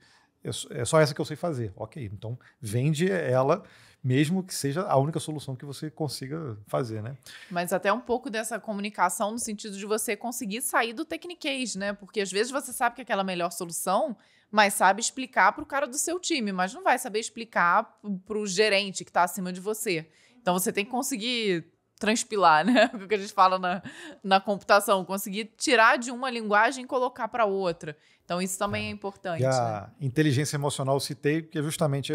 É só essa que eu sei fazer. Ok, então vende ela, mesmo que seja a única solução que você consiga fazer, né? Mas até um pouco dessa comunicação no sentido de você conseguir sair do techniquez, né? Porque às vezes você sabe que aquela é a melhor solução, mas sabe explicar para o cara do seu time, mas não vai saber explicar para o gerente que está acima de você. Então você tem que conseguir transpilar, né? O que a gente fala na computação, conseguir tirar de uma linguagem e colocar para outra. Então isso também é importante. E a inteligência emocional eu citei, que é justamente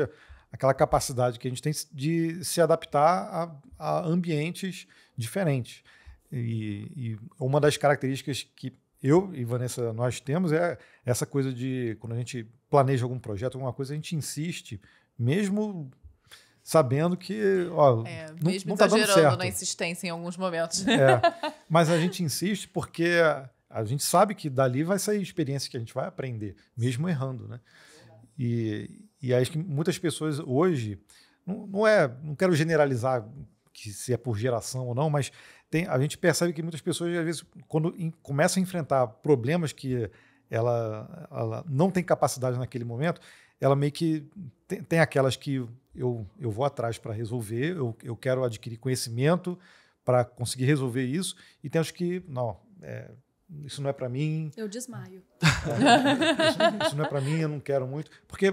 aquela capacidade que a gente tem de se adaptar a ambientes diferentes. E uma das características que eu e Vanessa nós temos é essa coisa de, quando a gente planeja algum projeto, alguma coisa, a gente insiste, mesmo sabendo que mesmo não está dando certo. Na insistência em alguns momentos. Mas a gente insiste porque a gente sabe que dali vai sair experiência que a gente vai aprender, mesmo errando, né? E acho que muitas pessoas hoje, não quero generalizar que se é por geração ou não, mas a gente percebe que muitas pessoas, às vezes, quando começam a enfrentar problemas que ela não tem capacidade naquele momento, ela meio que tem aquelas que eu vou atrás para resolver, eu quero adquirir conhecimento para conseguir resolver isso, e tem as que, não, isso não é para mim. Eu desmaio. Isso não é para mim, eu não quero muito. Porque,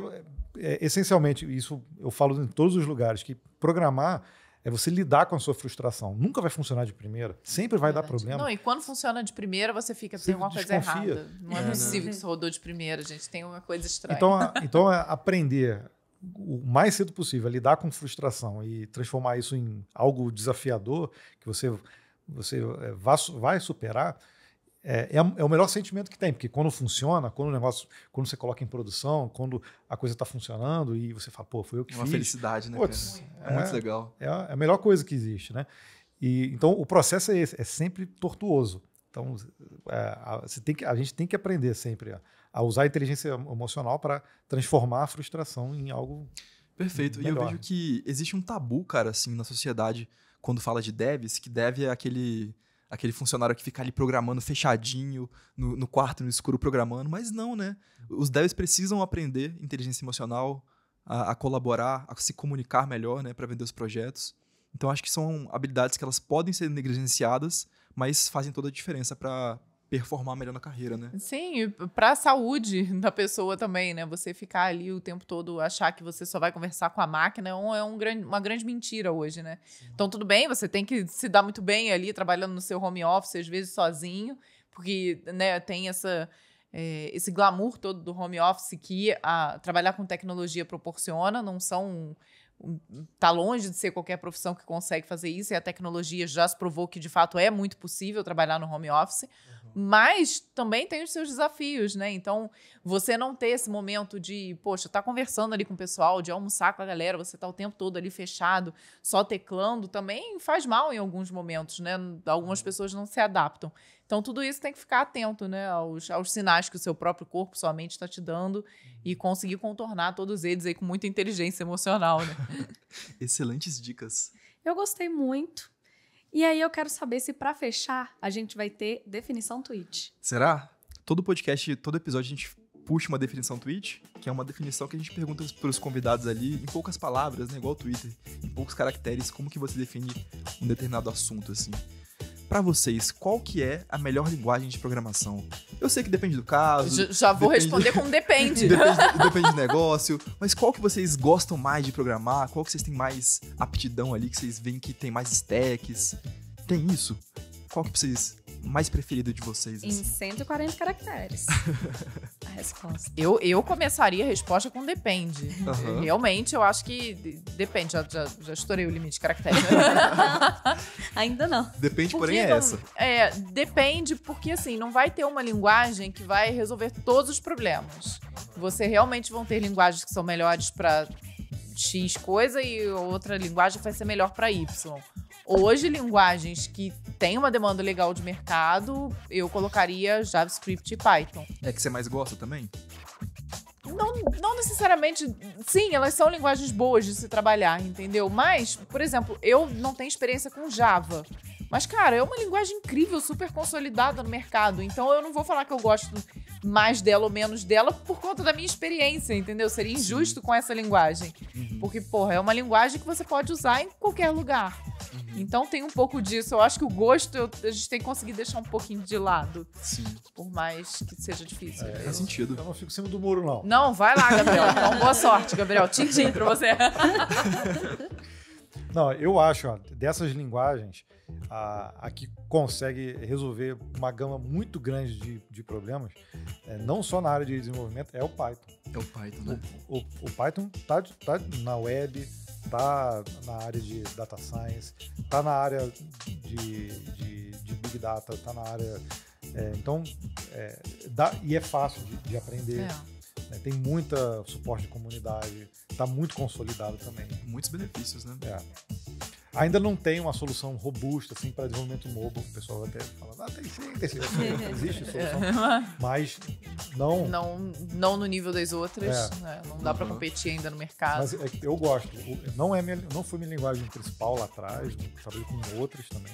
essencialmente, isso eu falo em todos os lugares, que programar é você lidar com a sua frustração. Nunca vai funcionar de primeira. Sempre vai dar problema. Não, e quando funciona de primeira, você fica, tem alguma coisa errada. Não é possível que isso rodou de primeira, gente. Tem uma coisa estranha. Então aprender o mais cedo possível a lidar com frustração e transformar isso em algo desafiador, que você vai superar, é o melhor sentimento que tem, porque quando funciona, quando você coloca em produção, quando a coisa está funcionando e você fala, pô, foi eu que fiz. Uma felicidade, né, cara? É muito legal. É a melhor coisa que existe, né? Então, o processo é esse, é sempre tortuoso. Então, a gente tem que aprender sempre a usar a inteligência emocional para transformar a frustração em algo perfeito. melhor. E eu vejo que existe um tabu, cara, assim, na sociedade, quando fala de devs, que dev é aquele funcionário que fica ali programando fechadinho, no quarto, no escuro, programando. Mas não, né? Os devs precisam aprender inteligência emocional, a colaborar, a se comunicar melhor, né, para vender os projetos. Então, acho que são habilidades que elas podem ser negligenciadas, mas fazem toda a diferença para performar melhor na carreira, né? Sim, para a saúde da pessoa também, né? Você ficar ali o tempo todo, achar que você só vai conversar com a máquina uma grande mentira hoje, né? Então, tudo bem, você tem que se dar muito bem ali, trabalhando no seu home office, às vezes sozinho, porque, né, tem esse glamour todo do home office que trabalhar com tecnologia proporciona, não são... Tá longe de ser qualquer profissão que consegue fazer isso, e a tecnologia já se provou que, de fato, é muito possível trabalhar no home office, mas também tem os seus desafios, né? Então, você não ter esse momento de, poxa, tá conversando ali com o pessoal, de almoçar com a galera, você tá o tempo todo ali fechado, só teclando, também faz mal em alguns momentos, né? Algumas pessoas não se adaptam. Então, tudo isso tem que ficar atento, né, aos sinais que o seu próprio corpo, sua mente está te dando e conseguir contornar todos eles aí com muita inteligência emocional, né? Excelentes dicas. Eu gostei muito. E aí eu quero saber se, para fechar, a gente vai ter definição tweet. Será? Todo podcast, todo episódio, a gente puxa uma definição tweet, que é uma definição que a gente pergunta para os convidados ali, em poucas palavras, né, igual o Twitter, em poucos caracteres, como que você define um determinado assunto, assim. Para vocês, qual que é a melhor linguagem de programação? Eu sei que depende do caso. Já vou responder com depende. Depende do negócio. Mas qual que vocês gostam mais de programar? Qual que vocês têm mais aptidão ali, que vocês veem que tem mais stacks? Tem isso? Qual que vocês mais preferido de vocês? Em 140 caracteres. A resposta. Eu começaria a resposta com depende. Uhum. Realmente, eu acho que depende. Já estourei o limite de caracteres. Ainda não. Depende, Porque porém, é essa. Depende, porque assim, não vai ter uma linguagem que vai resolver todos os problemas. Você realmente vão ter linguagens que são melhores para X coisa e outra linguagem vai ser melhor para Y. Hoje, linguagens que têm uma demanda legal de mercado, eu colocaria JavaScript e Python. É que você mais gosta também? Não necessariamente... Sim, elas são linguagens boas de se trabalhar, entendeu? Mas, por exemplo, eu não tenho experiência com Java. Mas, cara, é uma linguagem incrível, super consolidada no mercado. Então, eu não vou falar que eu gosto mais dela ou menos dela por conta da minha experiência, entendeu? Seria injusto com essa linguagem. Uhum. Porque, porra, é uma linguagem que você pode usar em qualquer lugar. Então tem um pouco disso. Eu acho que o gosto a gente tem que conseguir deixar um pouquinho de lado. Sim. Por mais que seja difícil. Faz sentido. Eu não fico em cima do muro, não. Não, vai lá, Gabriel. Então, boa sorte, Gabriel. Tchim-tchim pra você. Não, eu acho, dessas linguagens, a que consegue resolver uma gama muito grande de problemas, não só na área de desenvolvimento, é o Python. É o Python, né? O Python tá na web, tá na área de data science, tá na área de big data, tá na área... e é fácil de aprender. Tem muita suporte de comunidade, tá muito consolidado também. Muitos benefícios, né? Ainda não tem uma solução robusta assim, para desenvolvimento mobile. O pessoal até fala, tem sim, existe solução. Mas não no nível das outras. Né? Não dá para competir ainda no mercado. Mas eu gosto. Não foi minha linguagem principal lá atrás, trabalhei com outras também.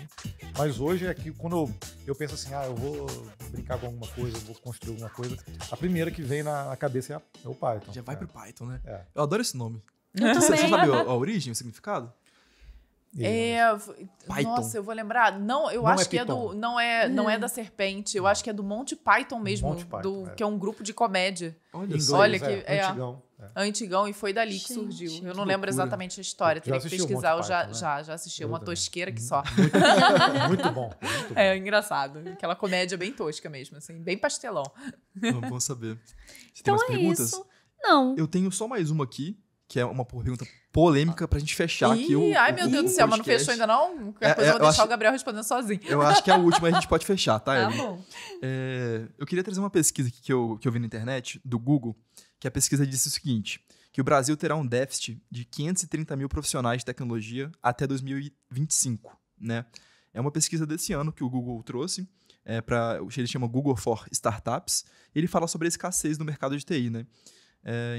Mas hoje é que quando eu penso assim, eu vou brincar com alguma coisa, eu vou construir alguma coisa, a primeira que vem na cabeça é o Python. Já vai pro Python, né? É. Eu adoro esse nome. Você sabe a origem, o significado? Nossa, eu vou lembrar. Não, eu acho que Python. não é da serpente. Eu acho que é do Monty Python mesmo, que é um grupo de comédia. Olha que antigão. Antigão, e foi dali que surgiu. Eu não lembro exatamente a história, teria que pesquisar. Eu já assisti, uma tosqueira que só. Muito bom. É engraçado. Aquela comédia bem tosca mesmo, assim, bem pastelão. Vamos saber. Você Então tem mais perguntas? Isso. Não. Eu tenho só mais uma aqui, que é uma pergunta polêmica pra gente fechar aqui ai, meu Deus do céu, mas não fechou ainda não? Qualquer coisa eu vou deixar o Gabriel respondendo sozinho. Eu acho que é a última, a gente pode fechar, tá, Ellen? Tá bom. Eu queria trazer uma pesquisa aqui que eu vi na internet, do Google, que a pesquisa disse o seguinte, que o Brasil terá um déficit de 530 mil profissionais de tecnologia até 2025, né? É uma pesquisa desse ano que o Google trouxe, ele chama Google for Startups, e ele fala sobre a escassez no mercado de TI, né?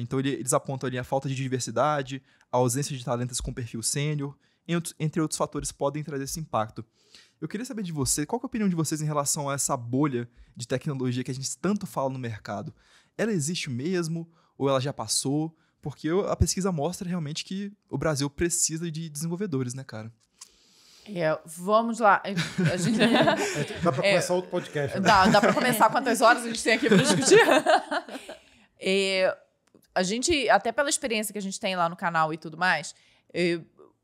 Então eles apontam ali a falta de diversidade, a ausência de talentos com perfil sênior, entre outros fatores podem trazer esse impacto. Eu queria saber de você, qual que é a opinião de vocês em relação a essa bolha de tecnologia que a gente tanto fala no mercado? Ela existe mesmo ou ela já passou? Porque a pesquisa mostra realmente que o Brasil precisa de desenvolvedores, né, cara? Vamos lá. Dá pra começar outro podcast. Né? Dá pra começar quantas horas a gente tem aqui pra discutir? A gente, até pela experiência que a gente tem lá no canal e tudo mais,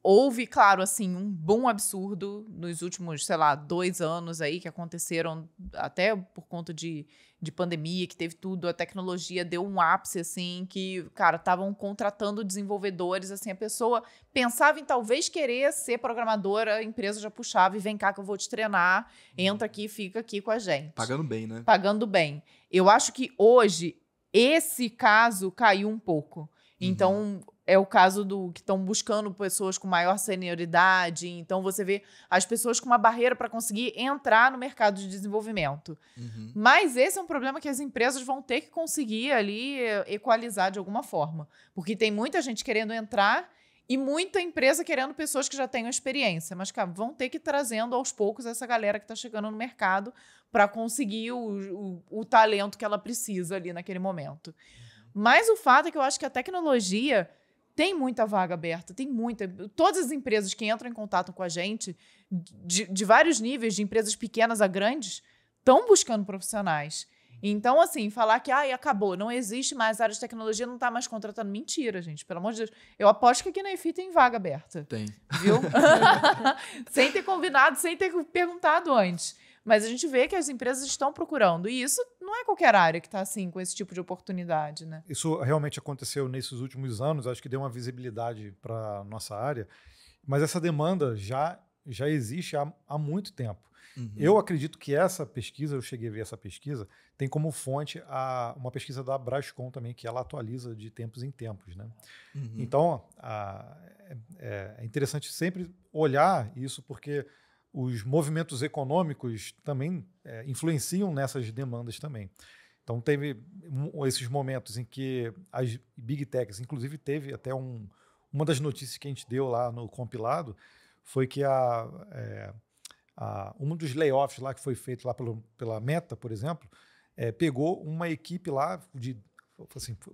houve, claro, assim, um boom absurdo nos últimos, 2 anos aí, que aconteceram até por conta de pandemia, que teve tudo, a tecnologia deu um ápice, assim, que, cara, estavam contratando desenvolvedores, assim, a pessoa pensava em talvez querer ser programadora, a empresa já puxava e vem cá que eu vou te treinar, entra aqui, fica aqui com a gente. Pagando bem, né? Pagando bem. Eu acho que hoje esse caso caiu um pouco. Então, é o caso do que estão buscando pessoas com maior senioridade. Então, você vê as pessoas com uma barreira para conseguir entrar no mercado de desenvolvimento. Mas esse é um problema que as empresas vão ter que conseguir ali equalizar de alguma forma. Porque tem muita gente querendo entrar e muita empresa querendo pessoas que já tenham experiência. Mas, cara, vão ter que ir trazendo aos poucos essa galera que está chegando no mercado para conseguir o talento que ela precisa ali naquele momento. Mas o fato é que eu acho que a tecnologia tem muita vaga aberta, tem muita. Todas as empresas que entram em contato com a gente, de vários níveis, de empresas pequenas a grandes, estão buscando profissionais. Então, assim, falar que acabou, não existe mais área de tecnologia, não está mais contratando. Mentira, gente, pelo amor de Deus. Eu aposto que aqui na EFI tem vaga aberta. Tem. Viu? Sem ter combinado, sem ter perguntado antes. Mas a gente vê que as empresas estão procurando. E isso não é qualquer área que está assim, com esse tipo de oportunidade, né? Isso realmente aconteceu nesses últimos anos, acho que deu uma visibilidade para a nossa área. Mas essa demanda já existe há muito tempo. Eu acredito que essa pesquisa, eu cheguei a ver essa pesquisa, tem como fonte uma pesquisa da Brascom também, que ela atualiza de tempos em tempos, né? Então, é interessante sempre olhar isso, porque os movimentos econômicos também influenciam nessas demandas também. Então, teve esses momentos em que as Big Techs, inclusive teve até uma das notícias que a gente deu lá no compilado, foi que um dos layoffs lá que foi feito lá pela Meta, por exemplo, pegou uma equipe lá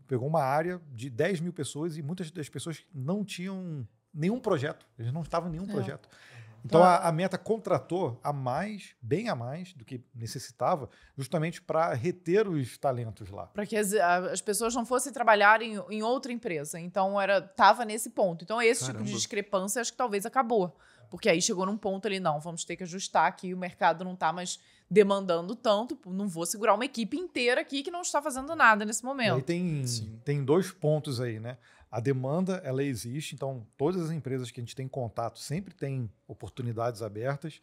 pegou uma área de 10 mil pessoas e muitas das pessoas não tinham nenhum projeto, eles não estavam em nenhum projeto. Então a Meta contratou bem a mais do que necessitava, justamente para reter os talentos lá. Para que as pessoas não fossem trabalhar em outra empresa. Então estava nesse ponto. Então esse tipo de discrepância acho que talvez acabou. Porque aí chegou num ponto ali, não, vamos ter que ajustar aqui, o mercado não está mais demandando tanto, não vou segurar uma equipe inteira aqui que não está fazendo nada nesse momento. E aí tem 2 pontos aí, né? A demanda, ela existe, então todas as empresas que a gente tem contato sempre tem oportunidades abertas.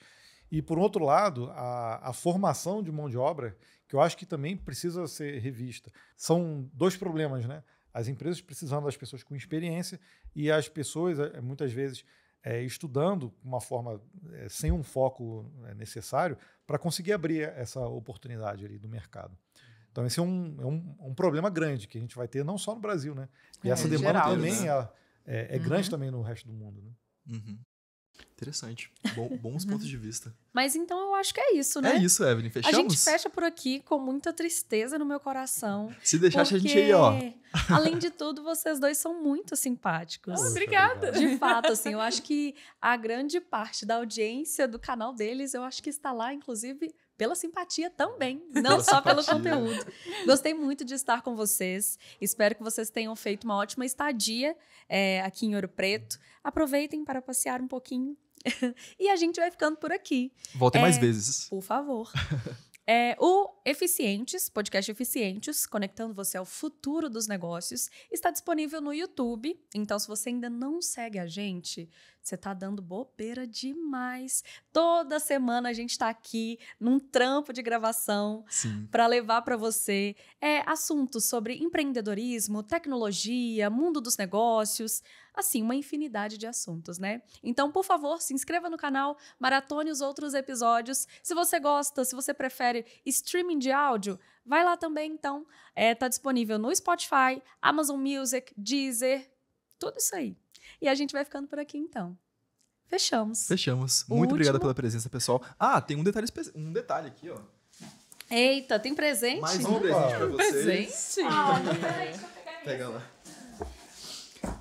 E, por outro lado, a formação de mão de obra, que eu acho que também precisa ser revista. São 2 problemas, né? As empresas precisando das pessoas com experiência e as pessoas, muitas vezes, estudando de uma forma sem um foco necessário para conseguir abrir essa oportunidade ali do mercado. Então, esse é um problema grande que a gente vai ter não só no Brasil, né? E essa demanda geral, também né? é grande também no resto do mundo, né? Uhum. Interessante. Bons pontos de vista. Mas então eu acho que é isso, né? É isso, Evelyn. Fechamos? A gente fecha por aqui com muita tristeza no meu coração. Se deixasse a gente porque, aí, ó. além de tudo, vocês dois são muito simpáticos. Obrigada. De fato, assim, eu acho que a grande parte da audiência do canal deles, eu acho que está lá, inclusive, pela simpatia também, não só pelo conteúdo. Gostei muito de estar com vocês. Espero que vocês tenham feito uma ótima estadia aqui em Ouro Preto. Aproveitem para passear um pouquinho. E a gente vai ficando por aqui. Voltem mais vezes. Por favor. O Eficientes, podcast Eficientes, conectando você ao futuro dos negócios, está disponível no YouTube. Então, se você ainda não segue a gente, você está dando bobeira demais. Toda semana a gente está aqui num trampo de gravação para levar para você assuntos sobre empreendedorismo, tecnologia, mundo dos negócios, assim, uma infinidade de assuntos, né? Então, por favor, se inscreva no canal, maratone os outros episódios. Se você gosta, se você prefere streaming de áudio, vai lá também, então. Tá disponível no Spotify, Amazon Music, Deezer, tudo isso aí. E a gente vai ficando por aqui, então. Fechamos. Muito obrigado pela presença, pessoal. Ah, tem um detalhe aqui, ó. Eita, tem presente? Mais um presente pra vocês. Presente? Peraí, deixa eu pegar ele. Pega lá.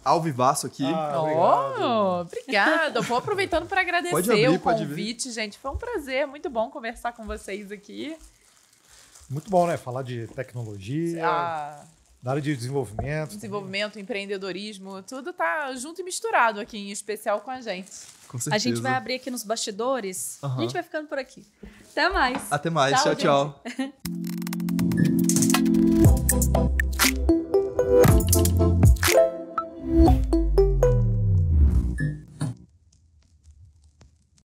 Ao vivaço aqui. Obrigada. Vou aproveitando para agradecer Pode abrir, o pode convite, gente. Foi um prazer, muito bom conversar com vocês aqui. Muito bom, né? Falar de tecnologia, da área de desenvolvimento. Empreendedorismo, tudo tá junto e misturado aqui, em especial com a gente. Com certeza. A gente vai abrir aqui nos bastidores. A gente vai ficando por aqui. Até mais. Até mais. Tchau, tchau. Gente.